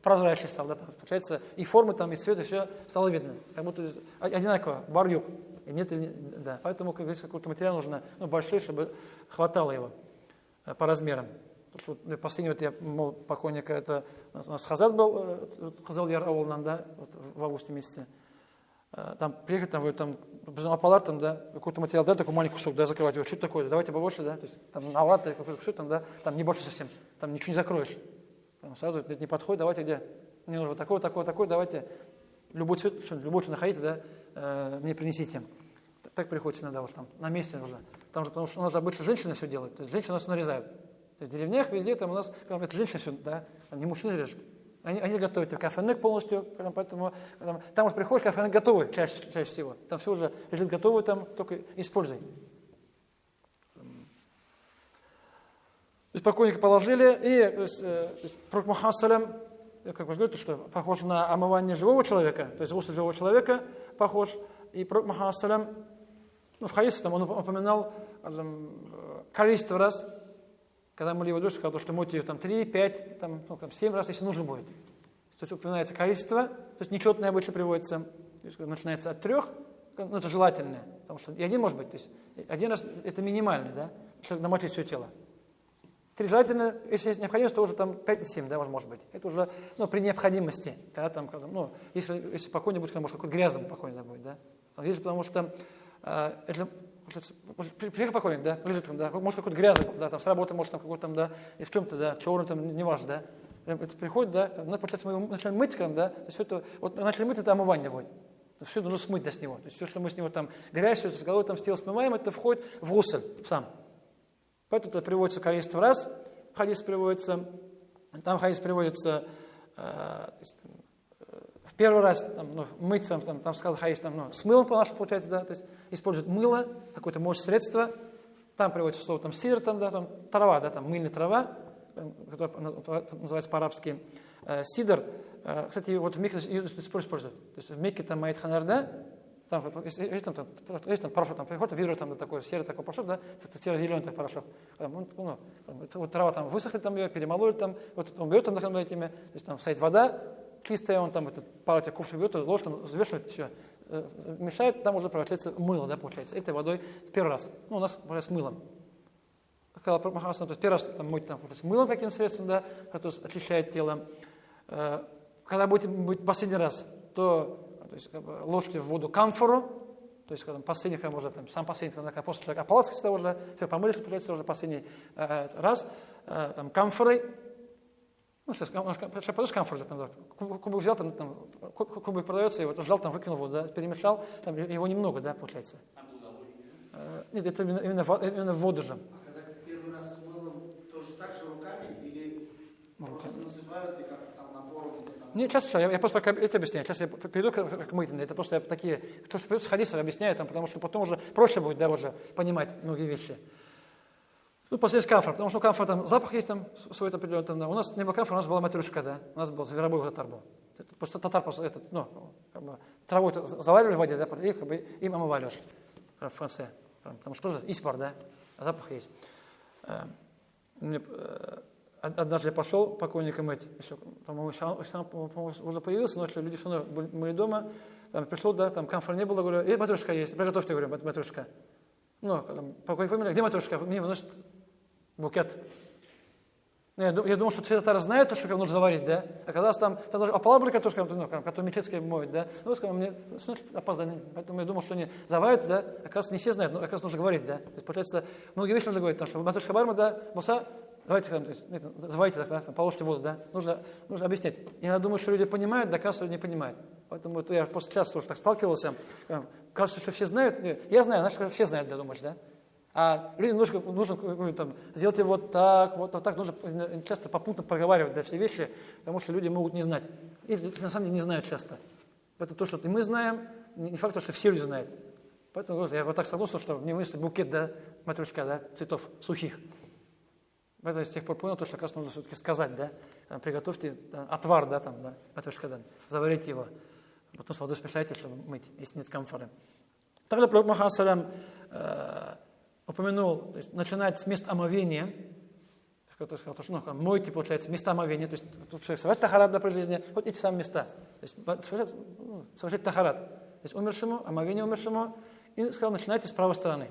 прозрачный стал, да, получается, и формы там, и цвет, и все стало видно. Как будто одинаково, бар-юг. И нет, да. Поэтому, как говорится, какой-то материал нужно, большой, чтобы хватало его по размерам. Потому что последний, я, покойника, это у нас Хазат был, Хазал Яр Аулнан, да, в августе месяце. Там приехать, там аппарат, там, да, какой-то материал, да, такой маленький кусок, да, закрывать его. Что это такое? Давайте побольше, да, то есть там на латы какой-то кусок, там, да, там не больше совсем, там ничего не закроешь. Там сразу это не подходит, давайте где? Мне нужно такой, давайте любой цвет находите, да, мне принесите. Так приходится иногда вот там, на месте уже. Там же, потому что у нас обычно женщины все делают, то есть женщины у нас нарезают. То есть в деревнях везде там у нас, это женщины все, да, там не мужчины режут. Они готовят кафенек полностью, поэтому там вот приходишь, кафенек готовый чаще всего. Там все уже лежит готовый, там только используй. То есть покойника положили, и Пророк Мухаммад салям, как вы говорите, что похож на омывание живого человека, то есть гусуль живого человека похож. И Пророк Мухаммад салям, в хадисе там он упоминал количество раз, когда мыли его душу, сказал, что мойте ее там 3, 5, там, 7 раз, если нужно будет. То есть упоминается количество, то есть нечетное обычно приводится, то есть, начинается от 3, это желательное, потому что и один может быть, то есть один раз это минимальный, да, чтобы намочить все тело. 3 желательно, если есть необходимость, то уже там 5-7, да, может быть. Это уже, при необходимости, когда там, если спокойно будет, может, какой-то грязный покойник будет, да. Видишь, потому что приехал покойник, да, лежит там, да, может какой-то грязный, да, там с работы, может там какой-то там, да, и в чем-то, да, черный там, неважно, да. Это приходит, да, получается, мы его начинаем мыть, да, то есть это, вот начали мыть, это омывание будет. Все нужно смыть, да, с него. То есть все, что мы с него там грязь, все с головой там с тела смываем, это входит в гусуль сам. Поэтому это приводится количество раз, хадис приводится, Там хадис приводится, в первый раз мыть, там сказал хадис, с мылом по-нашему получается, да, то есть используют мыло, какое-то мощное средство. Там приводится слово сидр, там трава, да, там мыльная трава, которая называется по-арабски сидр. Кстати, вот в Мекке ее используют. То есть в Мекке там Маид Ханар, да, там порошок, там приходит, вижу там такой серый такой порошок, да, серо-зеленый такой порошок. Вот трава там высохли, там ее перемололи, там, вот он берет там этими, то есть там стоит вода чистая, он там пару этих ковшей берет, ложь там взвешивает, все, мешает, там уже превращается мыло, да, получается, этой водой первый раз. У нас с мылом. То есть первый раз там мыть там, мылом каким средством, да, которое очищает тело. Когда будет последний раз, то есть, ложьте в воду камфору, то есть когда последний, когда можно, сам последний, когда после человека ополаскать себя уже, все помылись, получается уже последний раз, там камфорой, сейчас пойдешь камфорой, кубик взял, там кубик продается, его сжал, там выкинул воду, да, перемешал, там его немного, да, получается. Нет, это именно в воду же. А когда первый раз с мылом, тоже так же руками или просто насыпают и как-то там напором? Нет, сейчас я просто пока это объясняю. Сейчас я перейду к мытью. Это просто такие, кто с хадисов объясняю, там, потому что потом уже проще будет, да, уже понимать многие вещи. Ну, после камфор, потому что у камфора там запах есть там свой определенный. Там, да. У нас не было камфора, у нас была матрюшка, да. У нас был зверобой татар был. Просто татар просто траву заваривали в воде, да, и им омывали уж в конце. Потому что тоже испар, да, запах есть. Однажды я пошел покойника мыть, еще, по-моему, сам уже появился, но люди все равно были дома, там пришел, да, там камфора не было, говорю, матрешка есть, приготовьте, говорю, матрешка. Ну, покойник фамилия, где матрешка? Мне выносит букет. Я думал, что все татары знают, что нужно заварить, да, а когда там опала были картошка, которую мечетские моют, да, ну, вот мне опоздали, поэтому я думал, что они заварят, да, оказывается, не все знают, но оказывается, нужно говорить, да, то есть, получается, многие вещи нужно говорить, потому что матрешка барма, да, муса, давайте, заварите, да, положите воду, да, нужно объяснять. Я думаю, что люди понимают, да, оказывается, люди не понимают. Поэтому вот я после часа тоже так сталкивался, кажется, что все знают, я знаю, значит, все знают, да, думаешь, да. А людям нужно там, сделать вот так, нужно часто попутно проговаривать, да, все вещи, потому что люди могут не знать. И на самом деле не знают часто. Поэтому то, что мы знаем, не факт, что все люди знают. Поэтому я вот так столкнулся, что мне вынесли букет, да, матрешка, да, цветов сухих. Поэтому я с тех пор понял, что, оказывается, нужно все-таки сказать, да, там, приготовьте отвар, да, там, да, матрешка, да, заварите его, потом с водой смешайте, чтобы мыть, если нет камфоры. Также пророк Мухаммад салям упомянул, то есть, начинать с мест омовения, то есть, сказал, мойте, получается, места омовения, то есть тут человек совершает тахарат при жизни, вот эти самые места, то есть совершать тахарат, то есть умершему, омовение умершему, и сказал, начинайте с правой стороны.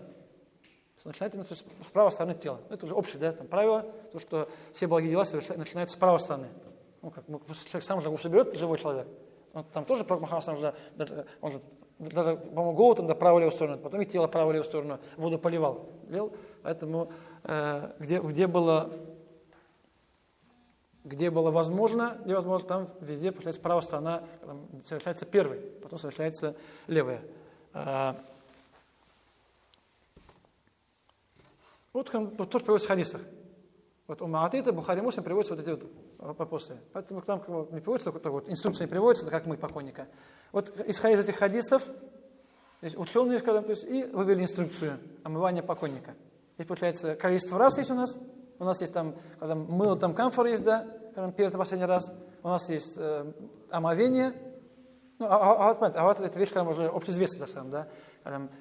Начинайте с правой стороны тела. Это уже общее, да, там правило, то, что все благие дела начинаются с правой стороны. Ну, как человек сам же соберет, живой человек. Там тоже пророк Мухаммад, он же даже, по-моему, голову там, да, правую левую сторону, потом и тело правую левую сторону, воду поливал, лил. Поэтому где было возможно, там везде, получается, правая сторона там, совершается первой, потом совершается левая. Вот тоже приводится в хадисах. Вот у Маатита, Бухари, Муслим приводятся вот эти вот вопросы. Поэтому там не приводится такой вот, инструкция не приводится, как мы покойника. Вот исходя из этих хадисов, здесь ученые сказали, то есть, и вывели инструкцию омывания покойника. Здесь, получается, количество раз есть у нас есть там, когда мыло, там камфор есть, да, когда перед последний раз, у нас есть омовение, ну, вот эта вещь, когда уже общеизвестна, да,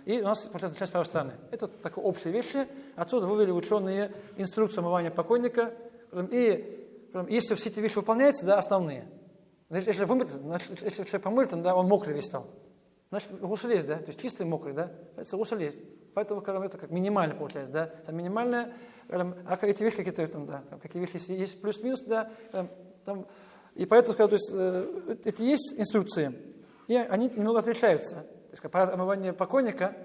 и у нас, получается, часть правой стороны. Это такие общие вещи. Отсюда вывели ученые инструкцию омывания покойника. И если все эти вещи выполняются, да, основные. Если человек помыт, да, он мокрый весь стал. Значит, гусуль есть, да, то есть чистый, мокрый, да, это гусуль есть. Поэтому, это как минимально получается, да, это минимальное, а эти вещи какие-то, там, да, какие вещи есть плюс-минус, да, там, и поэтому, то есть, это есть инструкции, и они немного отличаются. То есть, про омывание покойника,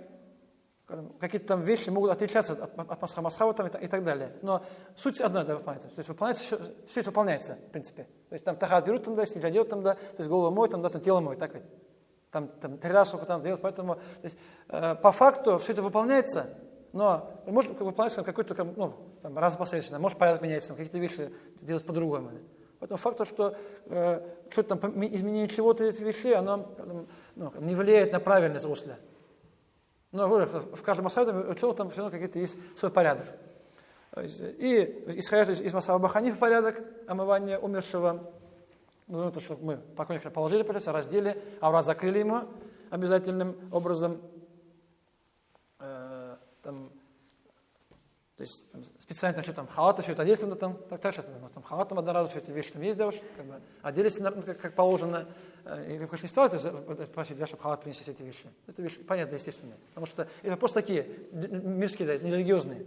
какие-то там вещи могут отличаться от масхава там, и так далее. Но суть одна, да, выполняется. То есть выполняется, все это выполняется, в принципе. То есть там тахат берут, там, да, стилья делают, там, да, то есть голову моют, там, да, там тело моют, так ведь. Там 3 раза сколько там делают, поэтому то есть, по факту все это выполняется, Но может выполнять какой-то раз посредственно, может порядок меняется, какие-то вещи делать по-другому. Поэтому факт, что что-то там изменение чего-то этих вещей, оно не влияет на правильность русло. Но в каждом масхабе учил там все равно какие-то есть свой порядок. И исходя из масхаба Абу Ханифы порядок омывания умершего, то, что мы покойника положили, раздели, аурат закрыли ему обязательным образом. То есть специально там халаты, все это оделись, там халатом одноразово, все эти вещи там есть, да, уж, оделись как положено. И, конечно, не стоит просить, да, чтобы халат принести все эти вещи. Это вещи понятно, естественно. Потому что это просто такие мирские, да, нерелигиозные.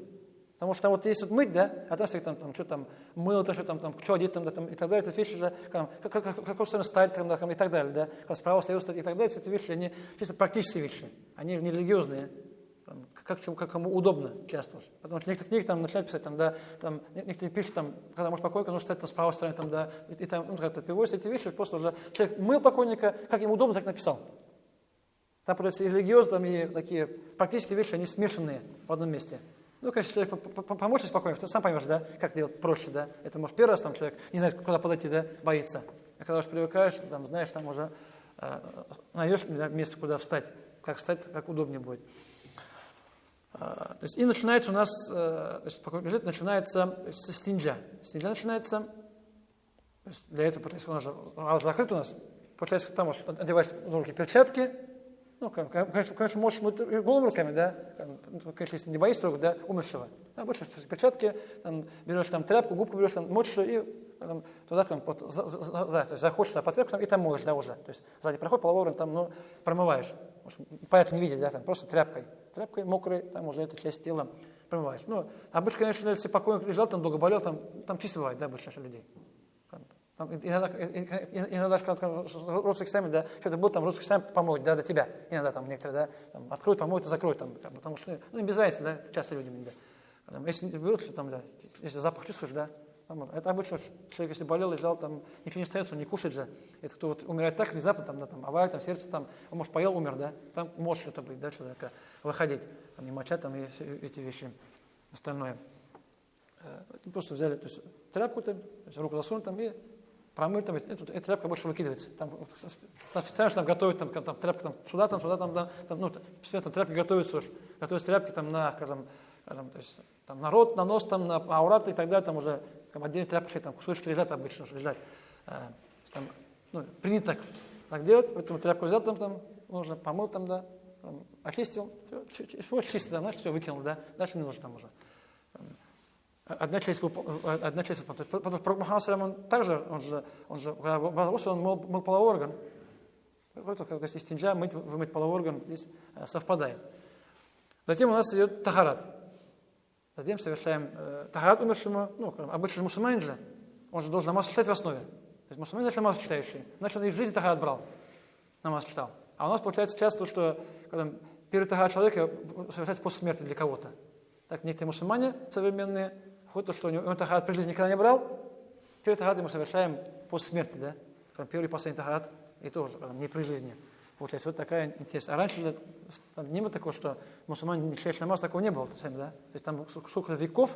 Потому что вот есть вот мыть, да, а там что там мыло, то, что там, что одеть, там, и так далее, это вещи же, как устроено стать, там, и так далее, да, как справа, слева стать, и так далее, эти вещи, они чисто практические вещи, они не религиозные. Как кому удобно часто. Потому что некоторые книги там начинают писать, там, да, там, некоторые пишут, там, когда может покойника, нужно стоять там, с правой стороны, там, да, и там, как-то переводятся эти вещи, просто уже человек мыл покойника, как ему удобно, так написал. Там, получается, и религиозные, там, и такие практические вещи, они смешанные в одном месте. Ну, конечно, человек помочь спокойно, ты сам поймешь, да, как делать проще, да. Это, может, первый раз там человек не знает, куда подойти, да, боится. А когда уже привыкаешь, там, знаешь, там уже найдешь место, куда встать, как удобнее будет. То есть, и начинается у нас, пока лежит, начинается со стинджа. Стинджа начинается, то есть для этого, у нас же закрыт у нас, получается, там можешь одевать руки перчатки, ну, конечно, можешь мыть голыми руками, да, конечно, если не боишься трогать, да, умершего. Да, больше перчатки, там, берешь там тряпку, губку берешь, там, мочишь и там, туда там, то есть заходишь по тряпку там, и там моешь, да, уже. То есть сзади проход, половой орган, там, ну, промываешь. Понятно, не видеть, да, там, просто тряпкой мокрой, там уже эту часть тела промываешь. Ну, обычно, конечно, если покойник лежал, там долго болел, там чисто бывает, да, больше людей. Там, иногда родственник сами, да, что-то был, там родственник сами помоют, да, до тебя. Иногда там некоторые, да, там, откроют, помоют и закроют, там, потому что, ну, им без разницы, да, часто люди, да. Там, если берут, там, да, если запах чувствуешь, да, там, это обычно человек, если болел, лежал, там, ничего не остается, он не кушает же. Это кто вот умирает так, внезапно, там, да, там, авария, там, сердце, там, он, может, поел, умер, да, там может что-то быть, да, человека выходить, там, не мочать, там, и эти вещи, остальное. Просто взяли, то есть, тряпку, там, руку засунуть, там, и промыть, там, эта тряпка больше выкидывается. Там специально там готовят, там тряпка там, сюда, да, там, ну, специально там тряпки готовятся, готовятся тряпки там на, скажем, то есть, там, на рот, на нос, там, на аурат и так далее, там уже там, отдельные тряпки, там, кусочки лежат обычно, лежать. Там, ну, принято так делать, поэтому тряпку взял, там нужно помыл, там, да, там, очистил, все чисто, там, значит, все выкинул, да, дальше не нужно там уже. Одна часть выполнена. Потом Пророк Мухаммад, он также, он же, когда возрос, он мыл половой орган. Когда есть стинджа, вымыть половой орган, здесь совпадает. Затем у нас идет тахарат. Затем совершаем тахарат умершему, ну, обычный мусульманин же, он же должен намаз читать в основе. То есть мусульманин, значит, намаз читающий. Значит, он и в жизни тахарат брал, намаз читал. А у нас получается часто, что когда первый тахарат человека совершается после смерти для кого-то. Так некоторые мусульмане современные, то, что он тахарат при жизни никогда не брал, первый тахарат мы совершаем после смерти, да? Первый и последний тахарат, и тоже не при жизни. Получается, вот такая интересная. А раньше не было такого, что мусульмане не читающий намаз, такого не было, да? То есть там сколько веков,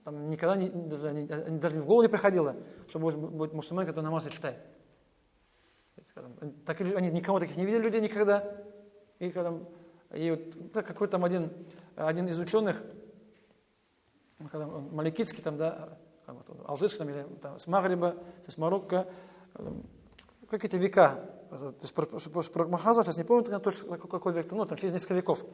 там никогда даже в голову не приходило, что будет мусульманин, который намаз и читает. Так, они никого таких не видели людей никогда. И вот какой-то там один из ученых, маликитский, там, да, алжирский, там, или там, с Магриба, с Марокко, какие-то века, то есть Пророк Мухаммад, сейчас не помню точно какой век, ну, там, через несколько веков.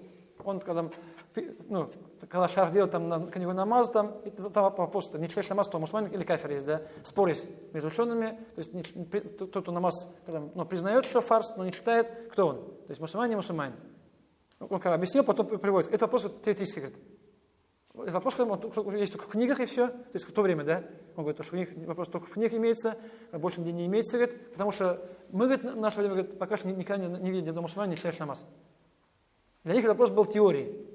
Он, когда шах делал там на книгу намаз, там вопрос, не читаешь намаз, то мусульманин или кафир есть, да, спор есть между учеными, то есть тот, кто намаз, признает, что фарс, но не читает, кто он, то есть мусульманин, не мусульманин. Он как объяснил, потом приводит. Это вопрос теоретический, говорит. Это вопрос, который есть только в книгах и все. То есть в то время, да? Он говорит, что вопрос только в книгах имеется, а больше нигде не имеется, говорит, потому что мы, говорит, в наше время, говорит, пока что никогда не видели ни одного мусульманина, не читаешь намаз. Для них этот вопрос был теорией.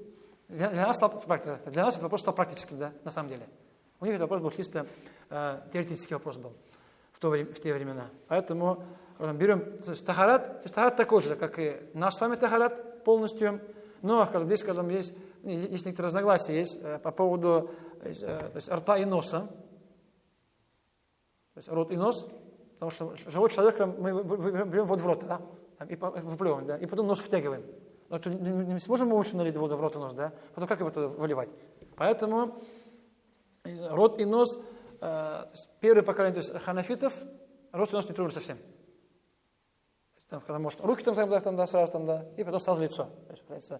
Для нас этот вопрос стал практическим, да, на самом деле. У них этот вопрос был чисто теоретический вопрос был в те времена. Поэтому берем тахарат такой же, как и наш с вами тахарат полностью, но здесь, скажем, есть есть некоторые разногласия есть по поводу то есть рта и носа. То есть рот и нос, потому что живой человек мы берем воду в рот, да, и выплевываем, да, и потом нос втягиваем. Но не сможем мы лучше налить воду в рот и нос, да? Потом как его туда выливать? Поэтому рот и нос, первое поколение, то есть ханафитов, рот и нос не трогали совсем. Там, когда может, руки там сразу там, да, и потом сразу лицо. То есть,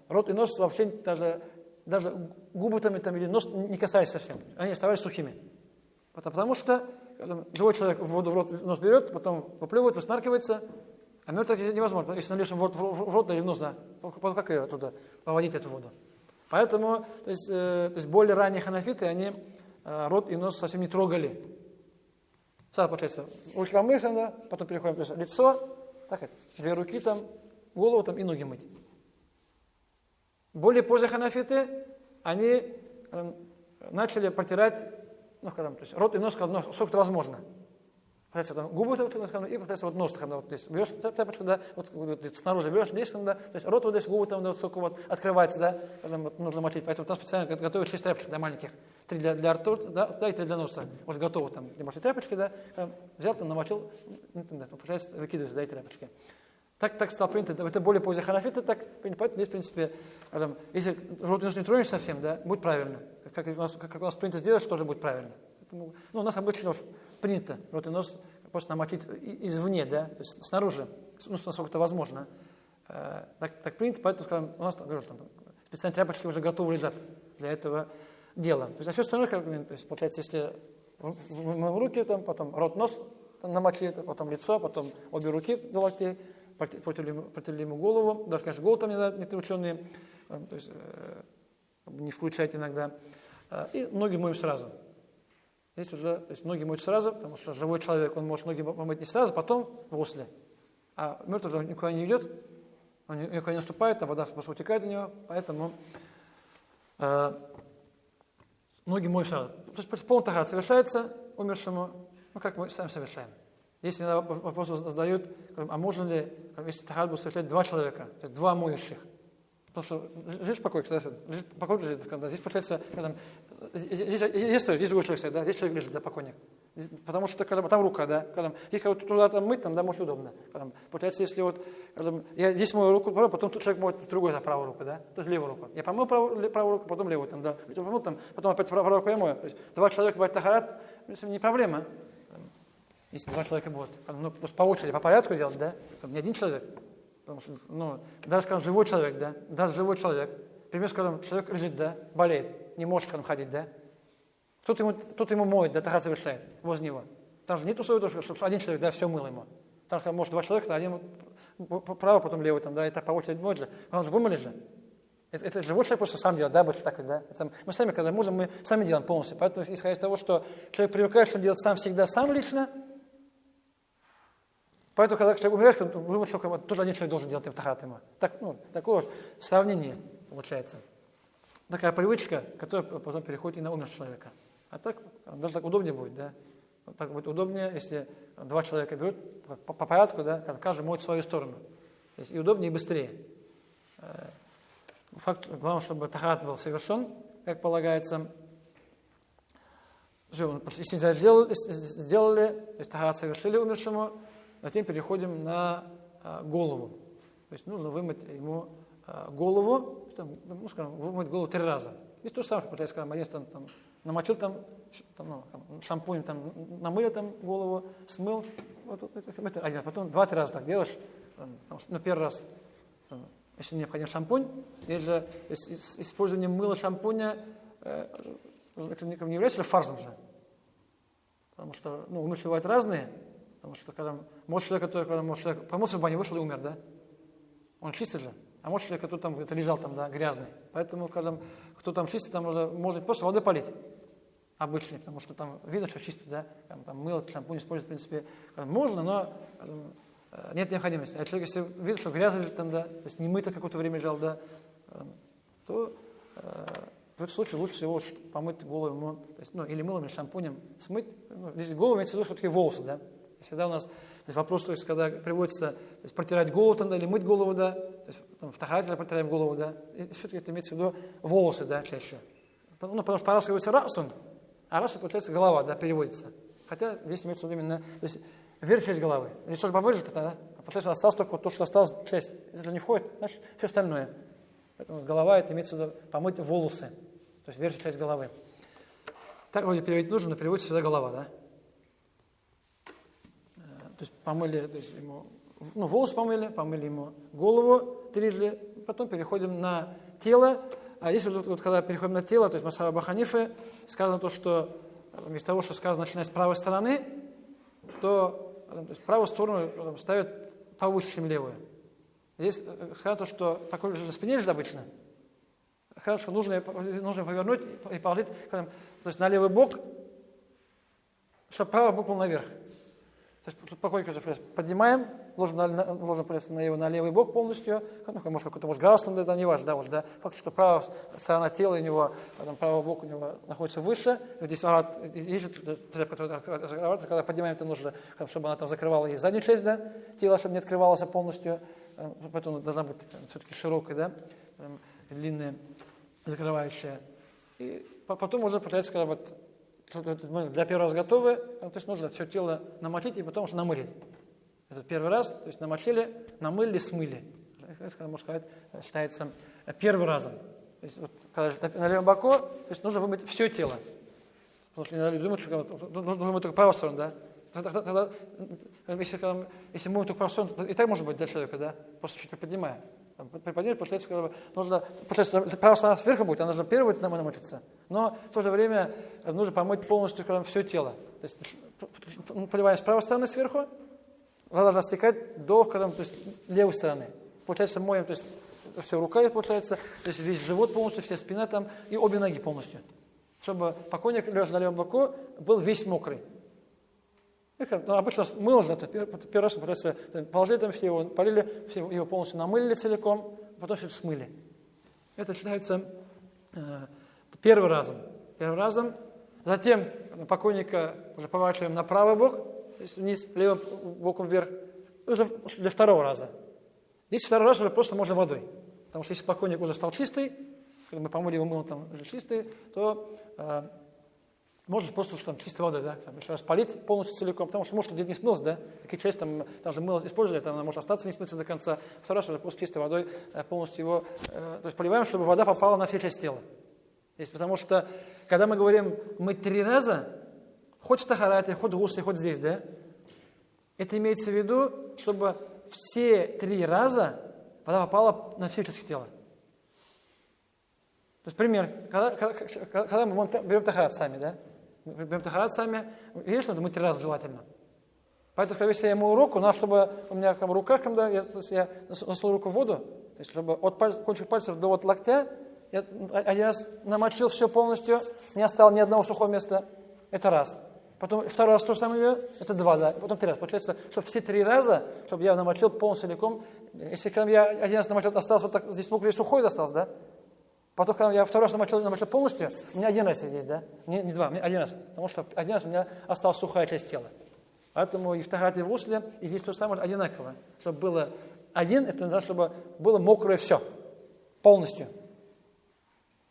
рот и нос вообще даже губы там или нос не касались совсем. Они оставались сухими. Потому что живой человек воду в рот и нос берет, потом выплевывает, высмаркивается, а мертвый так невозможно. Если налишь в рот или в нос, да, потом как ее оттуда поводить эту воду? Поэтому, то есть более ранние ханафиты, они рот и нос совсем не трогали. Сразу получается, руки помыли, да, потом переходим, то есть лицо, так это, 2 руки там, голову там и ноги мыть. Более поздние ханафиты, они начали протирать, то есть рот и нос, сколько это возможно. Получается, там, губы, и получается, вот нос, вот здесь берешь тряпочку, да, вот снаружи берешь, здесь, да, то есть рот вот здесь, губы там, да, вот сколько вот открывается, да, там, вот, нужно мочить, поэтому там специально готовят 6 тряпочек, да, маленьких, 3 для рта, да, и 3 для носа, вот готовы там, для мочить тряпочки, да, там, взял, там, намочил, да, получается, выкидываешь, да, и тряпочки. Так стало принято, это более поздние ханафиты, так принято, поэтому здесь, в принципе, если рот и нос не тронешь совсем, да, будет правильно, как у нас принято сделать, что тоже будет правильно. Ну, у нас обычно принято рот и нос просто намочить извне, да, то есть снаружи, ну, насколько это возможно. Так принято, поэтому, скажем, у нас там специальные тряпочки уже готовы лежат для этого дела. То есть, а все остальное, то есть, получается, если мы руки, там, потом рот, нос намочили, потом лицо, потом обе руки до локтей, протерли ему голову, даже, конечно, голову там некоторые ученые, то есть, не включать иногда, и ноги моем сразу. Здесь уже, то есть ноги моют сразу, потому что живой человек, он может ноги помыть не сразу, потом после. А мертвый же никуда не идет, он никуда не наступает, а вода просто утекает у него, поэтому ноги моют сразу. То есть полный тахат совершается умершему, ну как мы сами совершаем. Если вопрос задают, а можно ли, если тахат будет совершать 2 человека, то есть 2 моющих, потому что здесь покой, когда здесь получается, когда здесь другой человек стоит, да, здесь человек лежит, да, покойник. Потому что когда там рука, да, когда если кого-то туда там мыть, там, да, может удобно. Когда, получается, если вот я здесь мою руку правую, потом тут человек моет другую, да, правую руку, да, то есть левую руку. Я помыл правую руку, потом левую, там, да, потом опять правую руку я мою. То есть 2 человека бывает тахарат, не проблема. Если 2 человека будут, ну, просто по очереди, по порядку делать, да, не один человек. Потому что, ну, даже когда живой человек, да, даже живой человек, например, когда человек лежит, да, болеет, не может когда ходить, да, кто-то ему моет, да, тахат совершает возле него. Там же нет условия, чтобы один человек, да, все мыл ему. Там, может, 2 человека, один правый, потом левый, там, да, и так по очереди моет же. Он же вымыли же. Это живой человек просто сам делает, да, больше так, да. Это мы сами, когда можем, мы сами делаем полностью. Поэтому, исходя из того, что человек привыкает, что он делает сам всегда, сам лично, поэтому, когда человек умирает, то думает, что тоже один человек должен делать тахат ему. Так, ну, такое вот сравнение получается. Такая привычка, которая потом переходит и на умер человека. А так, даже так удобнее будет, да. Так будет удобнее, если 2 человека берут по порядку, да, каждый моет в свою сторону. То есть и удобнее, и быстрее. Факт, главное, чтобы тахат был совершен, как полагается. Все, если сделали, то есть тахат совершили умершему, затем переходим на голову. То есть нужно вымыть ему голову, там, ну, скажем, вымыть голову 3 раза. Здесь то же самое, получается, когда маец там намочил там, шампунь, там, намыл там голову, смыл, вот, а потом 2-3 раза так делаешь. На первый раз, если необходим шампунь, или же использование мыла шампуня, это не является фарзом же. Потому что, ну, умершие бывают разные. Потому что, когда может человек, помылся в бане, вышел и умер, да? Он чистый же. А может человек, который там где-то лежал там, да, грязный. Поэтому, когда кто там чистый, там может просто водой полить. Обычный, потому что там видно, что чистый, да? Там мыло, шампунь использовать, в принципе, можно, но нет необходимости. А человек, если видит, что грязный лежит там, да, то есть не мыто какое-то время лежал, да, то в этом случае лучше всего помыть голову ему, то есть, ну, или мылом, или шампунем смыть. Ну, здесь голову имеется в виду, что такие волосы, да. Всегда у нас то есть, вопрос, то есть, когда приводится то есть, протирать голову там, да, или мыть голову, да, то есть, в тахате протираем голову, да, и все-таки это имеется в виду волосы, да, чаще. Ну, потому что по-арабски говорится расун, а рас, получается, голова, да, переводится. Хотя здесь имеется в виду именно, то есть, верхняя часть головы. Лицо же побольше, да, а получается, осталось только вот то, что осталось часть. Если не входит, значит, все остальное. Поэтому голова, это имеется в виду помыть волосы, то есть верхняя часть головы. Так вроде переводить нужно, но переводится всегда голова, да. То есть помыли, то есть ему, ну, волосы помыли ему голову трижды, потом переходим на тело. А если вот когда переходим на тело, то есть Масхаб Абу Ханифы, сказано то, что вместо того, что сказано, начиная с правой стороны, то есть правую сторону ставят повыше, чем левую. Здесь сказано, что такой же на спине лежит обычно. Хорошо, нужно повернуть и положить, то есть на левый бок, чтобы правый бок был наверх. То есть покойник поднимаем, ложим на левый бок полностью, ну, может какой-то градусом, это не важно, да, уже, да. Факт, что правая сторона тела у него, правый бок у него находится выше. Здесь когда поднимаем, это нужно, чтобы она там закрывала и заднюю часть, да, тела, чтобы не открывалась полностью. Поэтому должна быть все-таки широкая, да, длинная, закрывающая. И потом уже получается, когда вот мы для первого раза готовы, то есть нужно все тело намочить и потом уже намылить. Это первый раз, то есть намочили, намыли, смыли. Это, можно сказать, считается первым разом. То есть, вот, когда на левом боку, то есть нужно вымыть все тело. Потому что не думают, что нужно вымыть только правую сторону, да? Тогда, если мы только правую сторону, то и так может быть для человека, да? Просто чуть приподнимая. Приподнимать, получается, правая сторона сверху будет, она должна первой намочиться. Но в то же время нужно помыть полностью все тело. То есть поливаем с правой стороны сверху, вода должна стекать до левой стороны. Получается, моем, то есть все рука, получается, то есть весь живот полностью, вся спина там и обе ноги полностью. Чтобы покойник, лежа на левом боку, был весь мокрый. Ну, обычно мы уже первый раз положили там все его, полили, все его полностью намылили целиком, потом все это смыли. Это считается первым разом. Затем покойника уже поворачиваем на правый бок, то есть вниз, левым боком вверх, уже для второго раза. Здесь второй раз уже просто можно водой. Потому что если покойник уже стал чистый, когда мы помыли его мылом, там уже чистый, то можно просто там, чистой водой, да, там, еще раз полить полностью целиком, потому что может где-то не смылось, да, какие части там же мыло использовали, там она может остаться не смыться до конца. Второй раз уже просто чистой водой полностью его, то есть поливаем, чтобы вода попала на все части тела. Есть, потому что, когда мы говорим мыть 3 раза, хоть в тахарате, хоть в гусле, хоть здесь, да, это имеется в виду, чтобы все 3 раза вода попала на все части тела. То есть, пример, когда мы берем тахарат сами, да, мы берем тахарат сами, видишь, надо мыть 3 раза желательно. Поэтому, если я мою руку, надо, чтобы у меня в руках, когда я насунул руку в воду, то есть, чтобы от кончик пальцев до вот локтя, я один раз намочил все полностью, не оставил ни одного сухого места, это раз. Потом второй раз то же самое, это 2, да, потом 3 раза. Получается, чтобы все 3 раза, чтобы я намочил полностью целиком, если я один раз намочил, остался вот так, здесь мокрый сухой остался, да, потом, когда я второй раз намочил полностью, у меня 1 раз здесь, да, не 2, мне 1 раз, потому что 1 раз у меня осталась сухая часть тела. Поэтому и в тахарате, и в гусле, и здесь то же самое одинаково. Чтобы было 1, это надо, чтобы было мокрое все, полностью.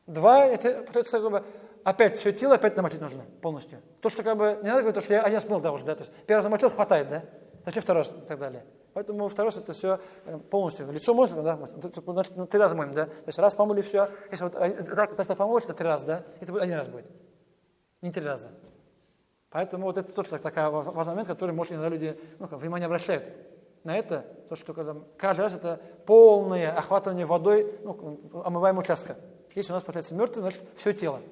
2, это, получается, опять все тело опять намочить нужно полностью. То, что не надо говорить, что я 1 смыл, да, уже, да, то есть 1 раз намочил, хватает, да, зачем 2 раз и так далее. Поэтому 2 раз это все полностью. Лицо можно, да, 3 раза моем, да, то есть раз помыли все, если вот так помочь, это 3 раза, да, это будет 1 раз будет, не 3 раза. Поэтому вот это тоже такой важный момент, который, может, иногда люди внимание обращают на это, то, что каждый раз это полное охватывание водой омываемого участка. Если у нас, получается, мертвый, значит, все тело. То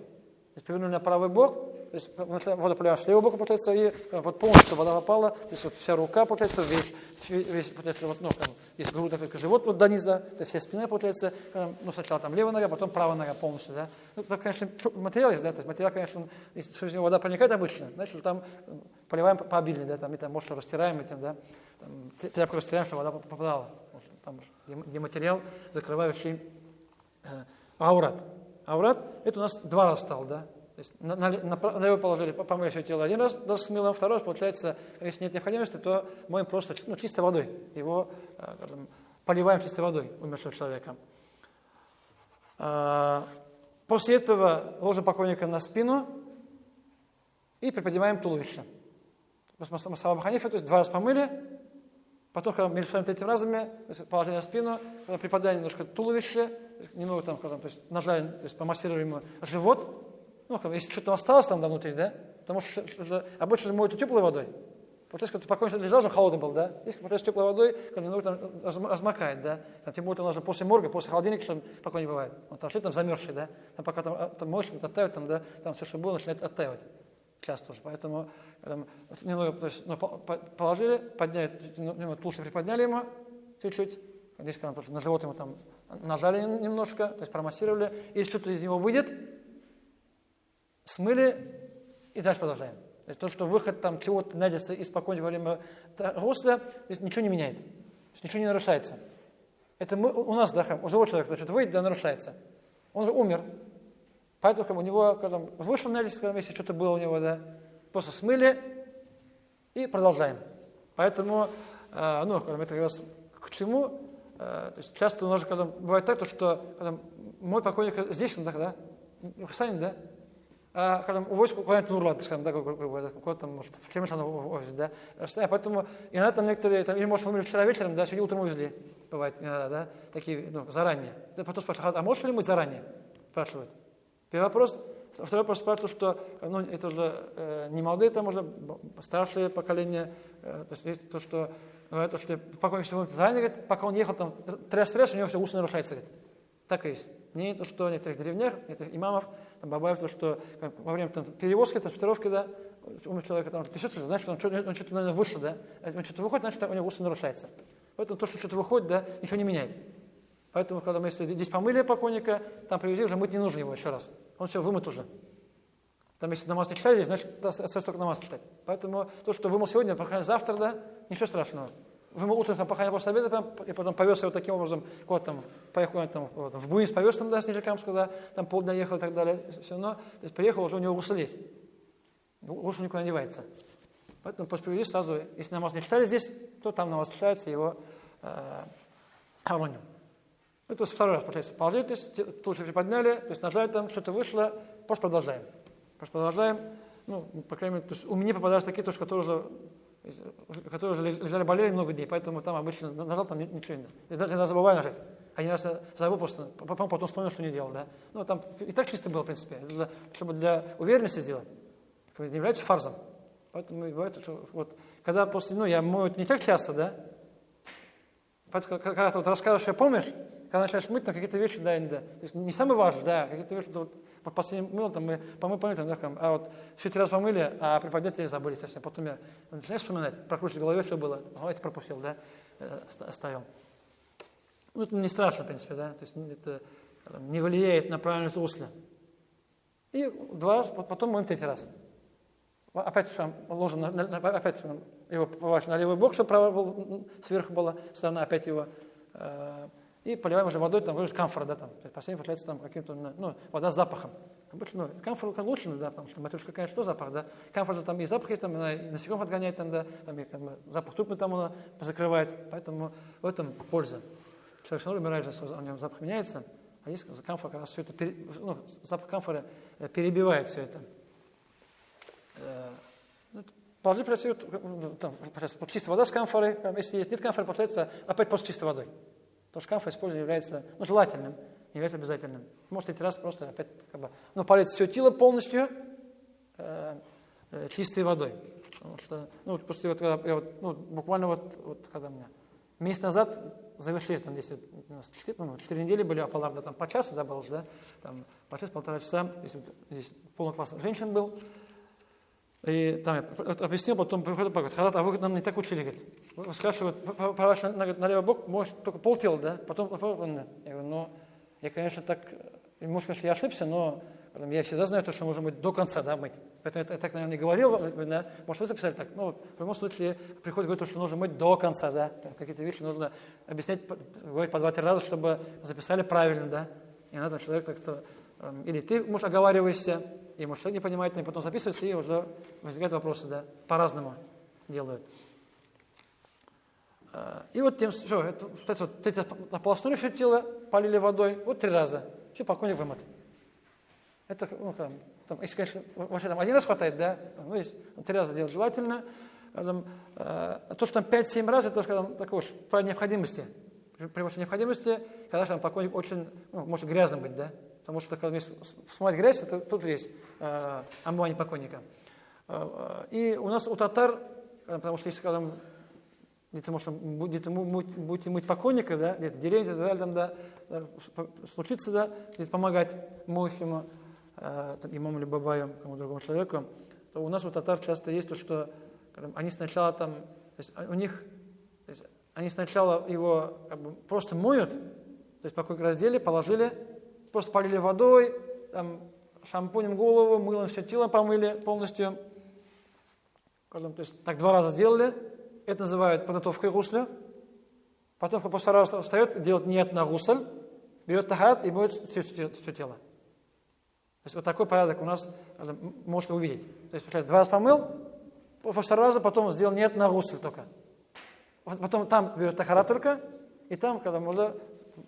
есть повернули на правый бок, то есть вода поливаем с левого бока, получается, и вот полностью вода попала, то есть вот вся рука, получается, весь получается, вот, есть грудь, только живот вот до низа, то есть вся спина, получается, сначала там левая нога, потом правая нога полностью, да. Ну, так, конечно, материал есть, да, то есть материал, конечно, если вода проникает обычно, значит, там поливаем пообильнее, да, там, и там, может, растираем этим, да, там, тряпку растираем, чтобы вода попадала, там, где материал, закрывающий аурат. Аурат, это у нас 2 раза стал, да. То есть на левое положили, помыли все тело 1 раз, даже с мылом, 2 раз, получается, если нет необходимости, то моем просто чистой водой его поливаем чистой водой умершего человека. После этого ложим покойника на спину и приподнимаем туловище. Масава Абу Ханифа, то есть 2 раза помыли, потом, когда между вами 3 разами, положили на спину, приподняли немножко туловище, немного там, то есть нажали, то есть помассировали ему живот. Ну, если что-то осталось там внутри, да, потому что обычно моют теплой водой. Получается, когда покойник лежал, он холодный был, да? Если получается теплой водой, когда немного там размокает, да? Там, тем более, он после морга, после холодильника, что покойник бывает. Он там шли там замерзший, да? Там пока там моешь, оттаивает, там, да? Там все, что было, начинает оттаивать. Часто тоже. Поэтому немного, то есть, положили, подняли, немного туловище приподняли ему чуть-чуть. Здесь, когда на живот ему там нажали немножко, то есть промассировали. Если что-то из него выйдет, смыли и дальше продолжаем. То есть то, что выход там чего-то найдется из покойника во время гусля, ничего не меняет. То есть ничего не нарушается. Это у нас, да, у живого человека, что-то выйдет, да, нарушается. Он же умер. Поэтому у него, когда вышел найдется, если что-то было у него, да, просто смыли и продолжаем. Поэтому, это как раз к чему? То есть часто у нас же, когда бывает так, что когда мой покойник здесь, да, в Хасане, да, а когда увозят куда-нибудь в Нурлат, скажем, да, куда-то там, может, в Чемешан офис, да, поэтому иногда там некоторые, там, или, может, мы вчера вечером, да, сегодня утром увезли, бывает иногда, да, такие, заранее. Потом спрашивают, а можешь ли мыть заранее? Спрашивают. Первый вопрос. Второй вопрос спрашивают, что, это уже не молодые, там уже старшее поколение, то есть есть то, что, говорят, что покойник заранее, говорит, пока он ехал, там, тряс, у него все ус нарушается, говорит. Так и есть. Не то, что в некоторых деревнях, некоторых имамов, там, бабаев, то, что во время там, перевозки, транспортировки, да, умер человека, там, ты что-то, значит, он что-то, наверное, вышло, да, он что-то выходит, значит, у него ус нарушается. Поэтому то, что что-то выходит, да, ничего не меняет. Поэтому, когда мы, если здесь помыли покойника, там привезли, уже мыть не нужно его еще раз. Он все вымыт уже. Там, если намаз не читать здесь, значит, остается только намаз читать. Поэтому то, что вымыл сегодня, похоронил завтра, да, ничего страшного. Вымыл утром, там, похоронил после обеда, и потом повез его таким образом, куда там, поехал там, в Буинск, повез там, да, с Нижнекамска, да, там полдня ехал и так далее. Все равно, то есть приехал, уже у него гусл есть. Гусл никуда не девается. Поэтому после привезли сразу, если намаз не читали здесь, то там намаз читается, его хороним. Это второй раз, получается, положили, то есть тут же приподняли, то есть нажали там, что-то вышло, просто продолжаем. По крайней мере, то есть у меня попадались такие, тоже, которые уже лежали, болели много дней, поэтому там обычно нажал, там ничего нет. Я даже иногда забываю нажать. Один раз я забыл просто, потом вспомнил, что не делал, да. Там и так чисто было, в принципе, чтобы для уверенности сделать. Не является фарзом. Поэтому бывает, что вот, когда после, я мою не так часто, да. Поэтому, когда ты рассказываешь, что помнишь, когда начинаешь мыть, там какие-то вещи, да. То есть не самое важное, да, какие-то вещи, вот последний мыл, там мы помыли, там, а вот все 3 раза помыли, а приподнять забыли совсем. Потом я начинаешь вспоминать, прокручивать в голове, что было, это пропустил, да, оставил. Это не страшно, в принципе, да, то есть это не влияет на правильность русла. И 2 раза, потом моем 3 раз. Опять ложим, опять его поворачиваем на левый бок, чтобы правая сверху была сторона, опять его, и поливаем уже водой, там, камфора, да, там, последний получается там каким-то, вода с запахом. Обычно, камфора лучше, да, потому что матрешка, конечно, что запах, да, камфора там и запах есть, там, и насекомых отгоняет, там, да, там, и запах трупы там она закрывает, поэтому в этом польза. Человек все равно умирает, у него запах меняется, а есть камфора, как раз все это, запах камфоры перебивает все это. Положили, чистая вода с камфорой, если есть нет камфоры, получается опять просто чистой водой. Потому что камфор использование является желательным, не является обязательным. Может 3 раза просто опять полить все тело полностью чистой водой. Потому что, после когда я буквально когда у меня месяц назад завершились там 4 недели были, а поларда там по часу, да, был уже, да, там по часу, 1,5 часа, здесь полный класс женщин был. И там я объяснил, потом приходит говорит, а вы нам не так учили, говорит. Вы спрашиваете, поворачиваете на левый бок, может только полтела, да, потом я говорю, я, конечно, так, может, конечно, я ошибся, но я всегда знаю, что мы можем мыть до конца, да, мыть. Поэтому я так, наверное, не говорил, да, может, вы записали так, в любом случае приходит говорит, что нужно мыть до конца, да, какие-то вещи нужно объяснять, говорить по 2-3 раза, чтобы записали правильно, да, и надо человек так-то, или ты, может, оговариваешься, и может, человек не понимает, и потом записывается, и уже возникают вопросы, да, по-разному делают. И вот тем, все, вот, ополоснули все тело, полили водой, вот 3 раза. Все, покойник вымыт. Это, ну, там, если, конечно, вообще там 1 раз хватает, да, ну, если 3 раза делать желательно. То, что там 5-7 раз, это тоже такое уж по необходимости. При вашей необходимости, когда там покойник очень, ну, может грязным быть, да, потому что когда смывать грязь, это тут же есть омывание покойника. И у нас у татар, потому что если когда где-то, может, будете мыть покойника, да, где-то деревня, там, да, случится, да, где-то помогать моющему, имаму или бабаю, кому другому человеку, то у нас у татар часто есть то, что они сначала там, то есть у них, то есть они сначала его как бы просто моют, то есть покойник раздели, положили, просто полили водой, там, шампунем голову, мылом все тело помыли полностью, то есть так 2 раза сделали. Это называют подготовкой гусля. Потом, когда после раза встает, делает ният на гусль, берет тахарат и моет все тело. То есть вот такой порядок у нас можете увидеть. То есть, получается, 2 раза помыл, после раза потом сделал ният на гусль только. Потом там берет тахарат только, и там, когда можно,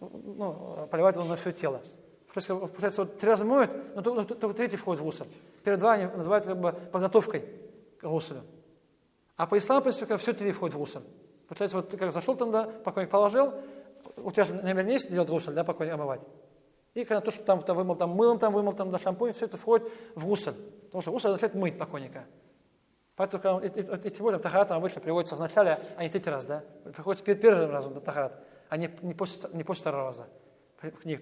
ну, поливать его на все тело. Получается, вот 3 раза моют, но только 3-й входит в гусль. Первые 2 они называют как бы подготовкой к гуслю. А по исламу, в принципе, когда все 3 входят в гусль. Получается, вот ты как зашел там, да, покойник положил, у тебя же, наверное, есть делать гусль, да, покойник омывать. И когда то, что там вымыл, там мылом, там вымыл, там, да, шампунь, все это входит в гусль. Потому что гусль означает мыть покойника. Поэтому, когда эти воды, тахарат обычно приводится вначале, а не в 3-й раз, да. Приходится перед 1-м разом, да, тахарат, а не после 2-го раза.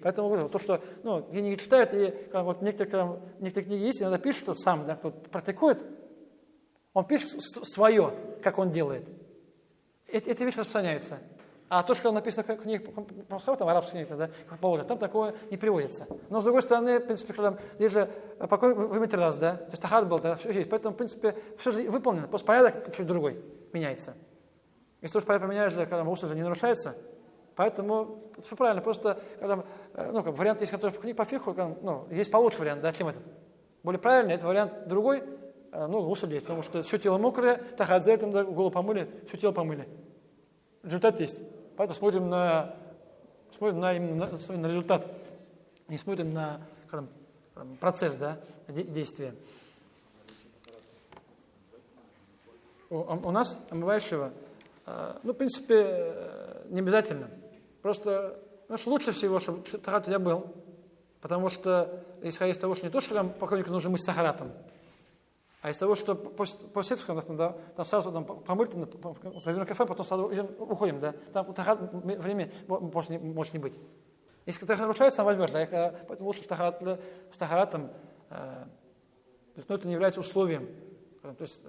Поэтому то, что, ну, книги читают, и вот некоторые книги есть, иногда пишут, кто сам, да, кто практикует, он пишет свое, как он делает. Эти вещи распространяются. А то, что написано в книгах, там арабских книгах, да, как положено, там такое не приводится. Но с другой стороны, в принципе, когда здесь же покой вымыть 3 раза, да, то есть тахарат был, да, все есть. Поэтому, в принципе, все же выполнено. Просто порядок чуть другой меняется. Если тоже порядок поменяешь, когда гусл же не нарушается, поэтому все правильно. Просто когда, ну, как вариант есть, который в книге по фиху, ну, есть получше вариант, да, чем этот. Более правильный, это вариант другой. Ну, гусл есть, потому что все тело мокрое, тахарат за этим, да, голову помыли, все тело помыли. Результат есть. Поэтому смотрим на результат, не смотрим на процесс, да, действия. У нас омывающего, ну, в принципе, не обязательно. Просто, ну, лучше всего, чтобы тахарат у тебя был, потому что, исходя из того, что не то, что там покойнику нужно мыть с тахаратом, а из того, что после этого, да, там сразу там, помыть, завернем кафе, потом сразу уходим, да, там время может не быть. Если тахарат нарушается, там возьмешь, да, поэтому лучше с тахаратом, то есть, ну, это не является условием. То есть,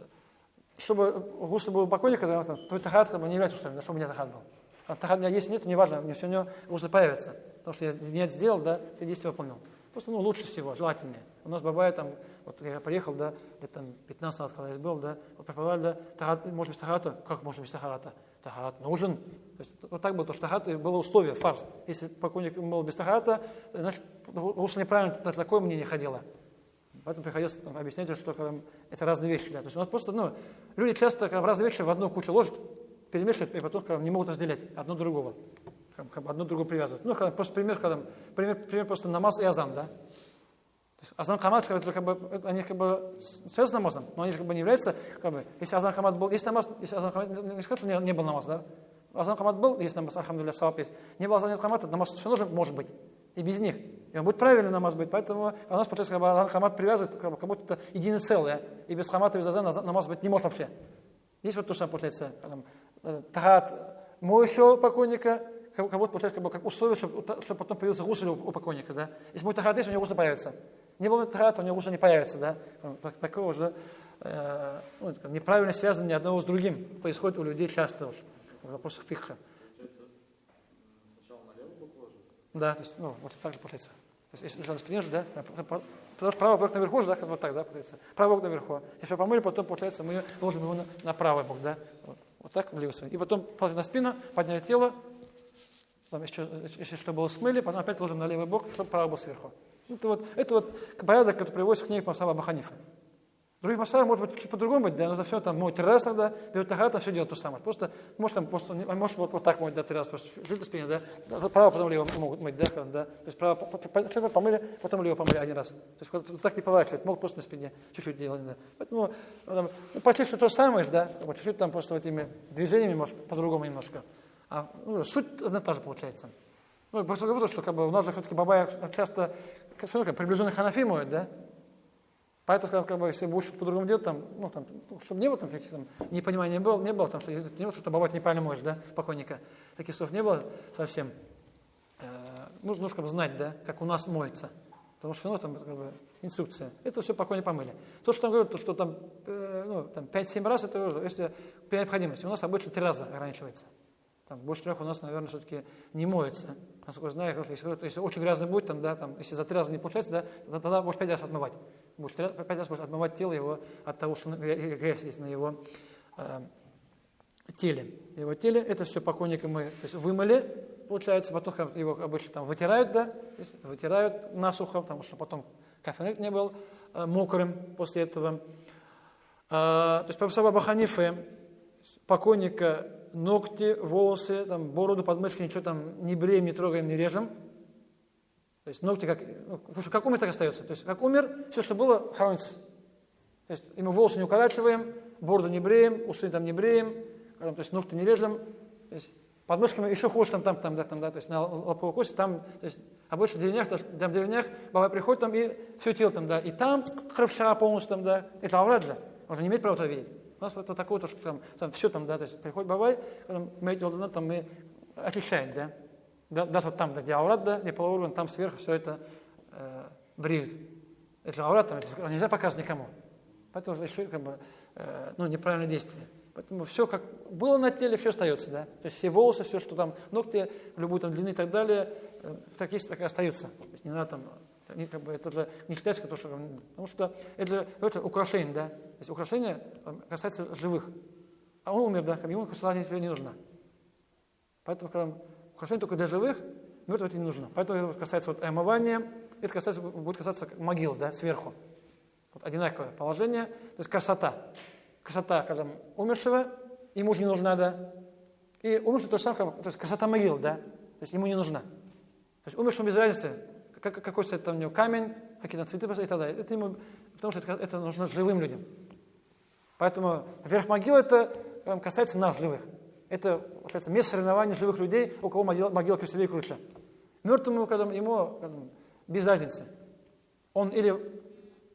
чтобы гусл был у покойника, да, твой тахарат не является условием, да, чтобы у меня тахарат был. А тахарат у меня есть, нет, неважно, мне все равно гусл появится, потому что я не это сделал, да, все действия выполнил. Просто, ну, лучше всего, желательнее. У нас бывает там, вот я приехал, да, лет там 15 назад, когда я был, да, вот преподавали, да, тахарат, может без тахарата, как можно без тахарата? Тахарат нужен. То есть, вот так было, то, что тахарат было условие, фарс. Если покойник был без тахарата, значит, гусл неправильно, такое мнение ходило. Поэтому приходилось там объяснять, что это разные вещи. Да. То есть у нас просто, ну, люди часто в разные вещи в одну кучу ложат, перемешивают, и потом не могут разделять одно другого. Одно другое привязывают. Ну, просто пример просто намаз и азан, да. То есть азан хамад, они как бы связаны с намазом, но они же как бы не являются, как бы, если азан хамад был, есть намаз, если азан хамад, не скажу, что не был намаз, да. Азан хамад был, есть намаз, альхамдулилля, саваб есть. Не был азан хамад, намаз все нужно, может быть, и без них. И он будет правильный намаз быть, поэтому у нас, получается, как бы азан хамад привязывает, как будто это единое целое, и без хамада, без азана намаз быть не может вообще. Есть вот то, что получается, тахарат моющего покойника, как будто получается как условие, чтобы потом появился гусуль у покойника, да. Если будет тахарат есть, у него гусуль появится. Не было тахарата, у него гусуль не появится, да. Такого же неправильно связано ни одного с другим происходит у людей часто уж в вопросах фикха. Получается, сначала на левую бок ложит? Да, то есть, ну, вот так же получается. То есть, если на спине же, да, потому что правый бок наверху же, да, вот так, да, получается. Правый бок наверху. Если помыли, потом, получается, мы ложим его на правый бок, да. Вот так, в левую сторону. И потом положили на спину, подняли тело, там еще, если что было смыли, потом опять ложим на левый бок, чтобы правый был сверху. Это вот порядок, который приводится в книге Мусаба Абу Ханифы. В других массажах может быть чуть по-другому быть, да, но это все там мой 3 раза тогда, берет тахара, там все делает то же самое. Просто, может, там, может вот так мыть, да, 3 раза, просто жить на спине, да, право, потом лево могут мыть, да, то есть право помыли, потом лево помыли 1 раз. То есть вот так не поворачивать, могут просто на спине чуть-чуть делать, да. Поэтому, почти что то же самое, да, вот чуть-чуть там просто этими движениями, может, по-другому немножко. А суть одна и та же получается. Просто говорю, что как бы, у нас же все-таки бабая часто приближенных ханафи моют, да. Поэтому, как бы, если будешь по-другому делать, там, чтобы не было там каких-то непонимания не было там, что бабать неправильно можешь, да, покойника. Таких слов не было совсем. Нужно как бы знать, да, как у нас моется. Потому что, там, как бы, инструкция. Это все покойно помыли. То, что там говорят, что там, 5-7 раз, это уже, если при необходимости. У нас обычно 3 раза ограничивается. Там, больше 3 у нас, наверное, все-таки не моется. Насколько я знаю, если очень грязно будет, там, да, там, если за 3 раза не получается, да, тогда будешь 5 раз отмывать. 5 раз будешь отмывать тело его от того, что грязь есть на его теле. Его теле, это все покойника мы, то есть, вымыли, получается, потом его обычно там вытирают, да, то есть, вытирают насухо, потому что потом кафенек не был мокрым после этого. То есть, по Абу Ханифе, покойника ногти, волосы, там, бороду, подмышки, ничего там не бреем, не трогаем, не режем. То есть ногти как умер, так остается. То есть как умер, все, что было, хоронится. То есть ему волосы не укорачиваем, бороду не бреем, усы там не бреем, то есть ногти не режем. То есть подмышками еще хуже там, да, то есть на лобковой кости, там, то есть обычно в деревнях, баба приходит там и все тело там, да, и там храпша полностью там, да, это аврат же, он же не имеет права это видеть. У нас вот такое, что там все там, да, то есть приходит бабай, когда мы эти волосы, там мы очищаем, да. Даже вот там, где аурат, да, где полуорган, там сверху все это бреют. Это же аурат, там, это нельзя показывать никому. Поэтому еще как бы, неправильное действие. Поэтому все, как было на теле, все остается, да. То есть все волосы, все, что там, ногти, любой там длины и так далее, так есть, так и остаются. То есть не надо там, как бы, это же не считается, потому что это украшение, да. То есть украшение касается живых. А он умер, да, ему косолания теперь не нужна. Поэтому, когда украшение только для живых, мертвым это не нужно. Поэтому это касается вот омывания, это будет касаться могил, да, сверху. Вот одинаковое положение, то есть красота. Красота, когда умершего, ему же не нужна, да. И умерший то же самое, то есть красота могил, да, то есть ему не нужна. То есть умершему без разницы, какой цвет там у него камень, какие-то цветы и так далее. Это ему, потому что это нужно живым людям. Поэтому верх могилы это касается нас, живых. Это, получается, место соревнований живых людей, у кого могила красивее и круче. Мертвому, ему без разницы. Он или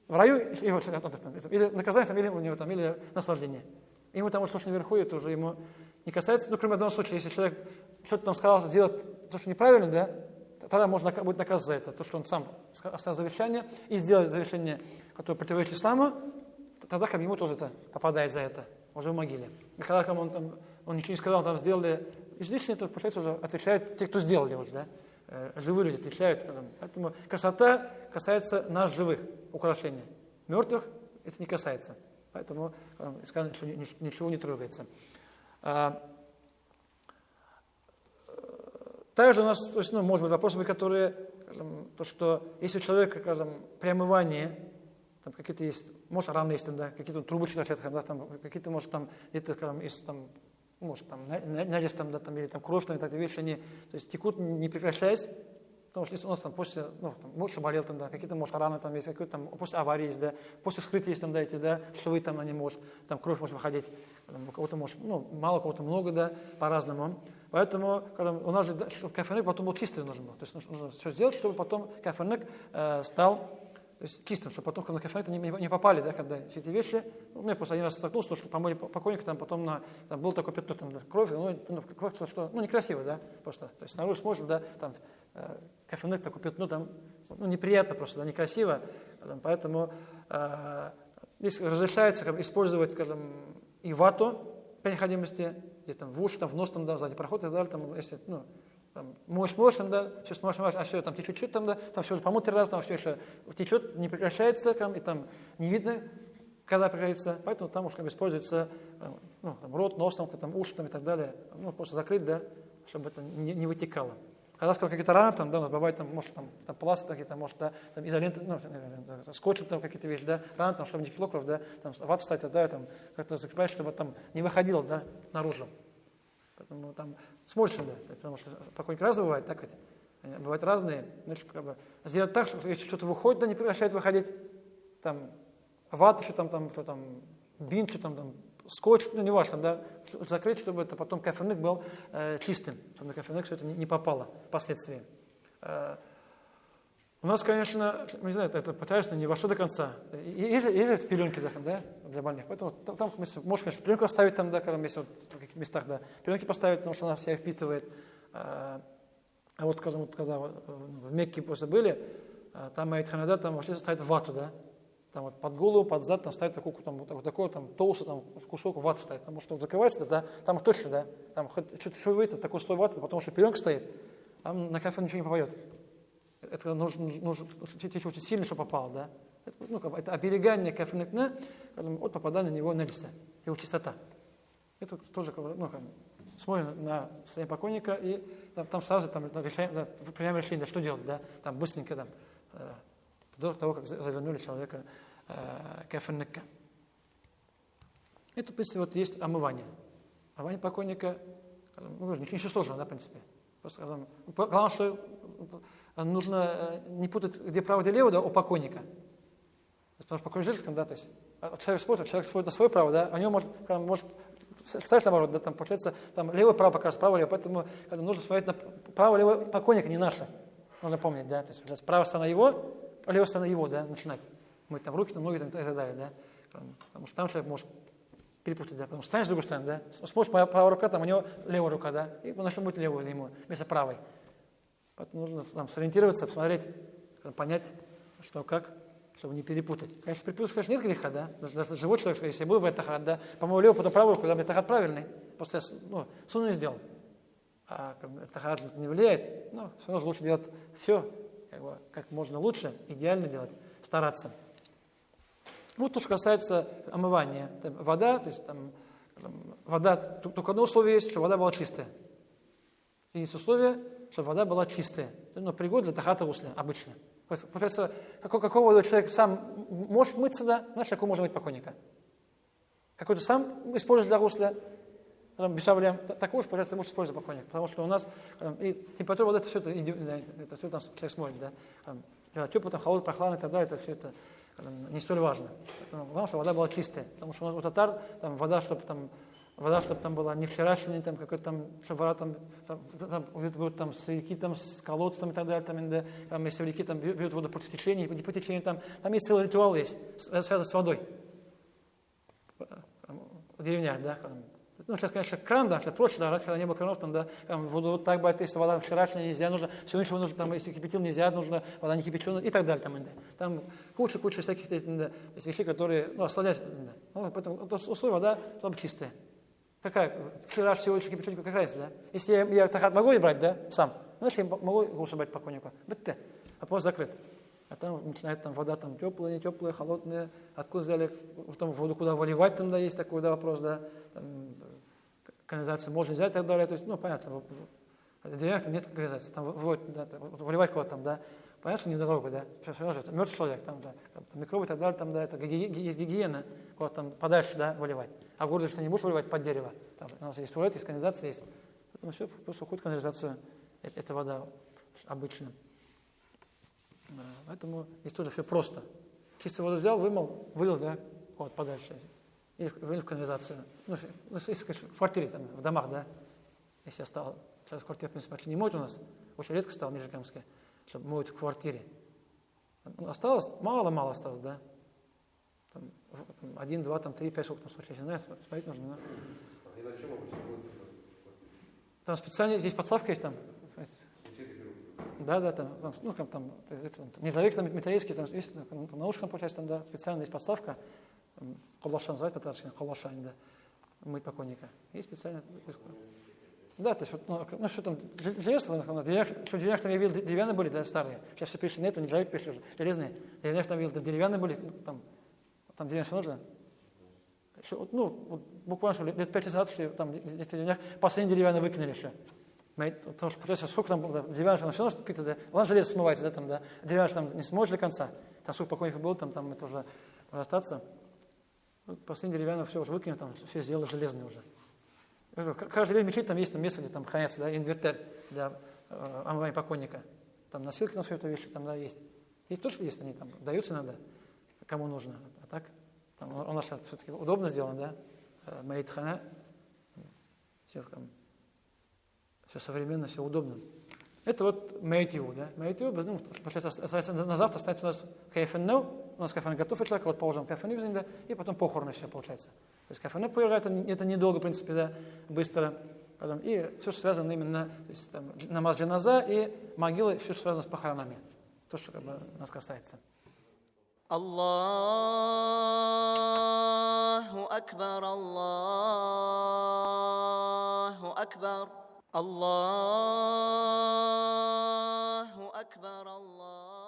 в раю, или наказание, или у него там, или наслаждение. Ему там, что наверху, это уже ему не касается. Кроме одного случая, если человек что-то там сказал, сделать то, что неправильно, да, тогда можно будет наказать за это. То, что он сам оставил завещание и сделает завещание, которое противоречит исламу, тогда как ему тоже это попадает за это, уже в могиле. И когда он ничего не сказал, там сделали излишнее, то, получается, уже отвечают те, кто сделали уже, да. Живые люди отвечают. Поэтому красота касается нас, живых, украшений. Мертвых это не касается. Поэтому сказано, что ничего не трогается. Также у нас, то есть, может быть, вопросы, которые, то, что если у человека, при омывании, там какие-то есть, может, раны есть, там, да, какие-то трубочки, да, там, какие-то, может, там, где-то, есть, там, может, там, налез, там, да, там, или там кровь, там, такие вещи, они, то есть, текут, не прекращаясь, потому что если у нас там после, там, больше болел, там, да, какие-то, может, раны там есть, какие-то там, после аварии есть, да, после вскрытия есть, там, да, эти, да, швы там, они, может, там, кровь может выходить, там, у кого-то, может, мало, у кого-то много, да, по-разному. Поэтому, когда у нас же, чтобы кафенек потом был чистый нужно было, то есть, нужно все сделать, чтобы потом кафенек стал, то есть чистым, чтобы потом на кафенек не попали, да, когда все эти вещи. Я просто один раз столкнулся, что помыли покойника, там потом там было такое пятно, там, да, кровь, кровь, что некрасиво, да, просто. То есть снаружи смотришь, да, там кафенек, такое пятно, там, неприятно просто, да, некрасиво. Поэтому здесь разрешается использовать, скажем, и вату при необходимости, где там в уши, там в нос, там, да, сзади проход и так далее, там, если, там, моешь, там, да, все смоешь, а все там течет, там, да, там все помыть 3 раза, там все еще течет, не прекращается, там, и там не видно, когда прекращается, поэтому там уж используется, там, рот, нос, там, уши, там, и так далее, просто закрыть, да, чтобы это не вытекало. когда скажем, какие-то раны, там, да, у нас бывает, там, может, там пласты какие-то, может, да, там изоленты, ну, скотч, там какие-то вещи, да, раны, там, чтобы не текло кровь, да, там, вату ставить, да, там, как-то закрепляешь, чтобы там не выходило, да, наружу. Поэтому там смотришь, да, потому что покойники разные бывают, так ведь, бывают разные, значит, как бы, сделать так, чтобы если что-то выходит, да, не прекращает выходить, там, вату, что там, бинт, что там, скотч, ну, не важно, да, закрыть, чтобы это потом кафельник был чистым, чтобы на кафельник все это не попало впоследствии. У нас, конечно, не знаю, это потрясающе, не вошло до конца. Есть же пеленки, да, для больных. Поэтому там можно, конечно, пеленку оставить, там, да, когда если вот, в каких-то местах, да, пеленки поставить, потому что она себя впитывает. А вот, скажем, когда в Мекке после были, там Аид Ханада, там вообще ставят вату, да. Там вот под голову, под зад, там ставят такой, там, вот такой там толстый там, кусок ваты ставят. Потому что закрывается, да, там точно, да, там хоть что-то выйдет, такой слой ваты, потому что пеленка стоит, там на кафе ничего не попадет. Это нужно течь очень сильно, чтобы попало, да. Это оберегание кафельных дна от попадания на него на листа, его чистота. Это тоже, смотрим на состояние покойника, и там сразу принимаем решение, да, что делать, да, там быстренько, там, до того, как завернули человека кафельника. Это, в принципе, вот есть омывание. Омывание покойника, ничего сложного, да, в принципе. Просто, главное, что нужно не путать, где право, где лево, да, у покойника. Потому что покойник жертва, да, то есть человек смотрит на свое право, да, у него может стать наоборот, да, там, получается, там левое право покажет, право, лево, поэтому нужно смотреть на право, лево покойника, не наше. Нужно помнить, да, то есть правая сторона его, левая сторона его, да, начинать. Мыть там руки, там, ноги там, и так далее, да. Потому что там человек может перепутать, да, потому что станешь с другой стороны, да, смотришь, моя правая рука, там у него левая рука, да, и начнет быть левую ему вместо правой. Поэтому нужно там сориентироваться, посмотреть, понять, что как, чтобы не перепутать. Конечно, перепутать, конечно, нет греха, да, даже живой человек, если я буду брать тахат, да, по-моему, левую, потом правую руку, да, мне тахат правильный, просто я, суну не сделал. А тахат не влияет, но все равно лучше делать все, как можно лучше, идеально делать, стараться. Вот то, что касается омывания. Там, вода, то есть там, вода, только одно условие есть, чтобы вода была чистая. И есть условие, чтобы вода была чистая. Но пригодна для тахата гусля, обычно. Получается, какого водой человек сам может мыться, да, значит, какой можно мыть покойника. Какой-то сам использует для гусля, без проблем. Такого же, получается, может использовать покойник. Потому что у нас и температура воды, это все это все там человек смотрит, да. Теплый, там, холодный, прохладный и так далее, это все это не столь важно. Главное, чтобы вода была чистая. Потому что у татар там, вода, чтобы там была не вчерашняя, там, какой-то там, чтобы вода там с реки, там, с колодцем и так далее, там, если в реке там, берут воду по течению, не по течению, там есть целый ритуал, есть, связанный с водой. В деревнях, да. Ну, сейчас, конечно, кран, да, сейчас проще, да, раньше, когда не было кранов, там, да, там, вот так бывает, если вода вчерашняя нельзя, нужно, сегодняшнего нужно, там, если кипятил нельзя, нужно, вода не кипяченая, и так далее, там, да. Там куча всяких, да, вещей, которые, осложняют, да. Ну, поэтому условие, вода должна быть чистая. Какая? Вчера, сегодня кипяченая, какая разница, да? Если я тахат могу брать, да, сам, значит, я могу гусу брать покойнику. Бытте, вопрос закрыт. А там начинает там вода там теплая, не теплая, холодная, откуда взяли, потом воду куда выливать, там, да, есть такой, да, вопрос, да, там, канализацию можно взять и так далее, то есть, понятно, в деревнях там нет канализации, там выливать куда-то там, да, понятно, что не дорога, да, мертвый человек, там, да, там, микробы и так далее, там, да, это есть гигиена, куда-то там подальше, да, выливать, а в городе, что не будешь выливать под дерево, там, у нас есть туалет, есть канализация, есть, поэтому все, просто уходит в канализацию, это вода обычно. Поэтому здесь тоже все просто. Чистую воду взял, вымыл, вылил, да, вот подальше. И вылил в канализацию. Если, конечно, в квартире, там, в домах, да, если я стал, сейчас в квартире, в принципе, почти не моют у нас, очень редко стало в Нижнекамске, чтобы моют в квартире. Осталось, мало осталось, да. Там, 1, 2, 3, 5, сколько там случаев, не знаю, смотреть нужно, да. И на чем обычно будет? Там специально, здесь подставка есть там. Да, там нержавейка там металлический, там есть, там, на ушках, получается, там, да, специально есть подставка, коллаша называют по-татарски, коллаша, да, мыть покойника. Есть специально. Да, то есть, вот, что там, железо, что в деревнях там я видел, деревянные были, да, старые. Сейчас все пришли, нет, нержавейка пришли уже, железные. В деревнях там видел, деревянные были, там деревня все нужно. Вот, буквально, что лет 5 назад, что там в деревнях последние деревянные выкинули еще. Потому что, получается, сколько там, да, деревянный там все равно что-то питает, да, ладно, железо смывается, да, там, да, деревянный там не смоешь до конца, там сколько покойников было, там это уже может остаться. Вот последний деревянный все уже выкинул, там все сделали железный уже. Каждый день мечеть там есть там место, где там хранятся, да, инвентарь для омывания покойника. Там носилки на все это вещи там, да, есть. Здесь тоже есть, они там даются иногда, кому нужно. А так, там, у нас все-таки удобно сделано, да, маитхана, все современно, все удобно. Это вот маитиу, да. Маитиу, ну, получается, на завтра остается у нас кайфенну, у нас кайфен готов, и человек вот положим кайфену, да, и потом похороны все получается. То есть кайфену это недолго, в принципе, да, быстро. Потом, и все, что связано именно, то есть там, намаз джаназа и могилы, все, что связано с похоронами. То, что как бы, нас касается. Аллаху Акбар, Аллаху Акбар, Аллаху Акбар, Аллах.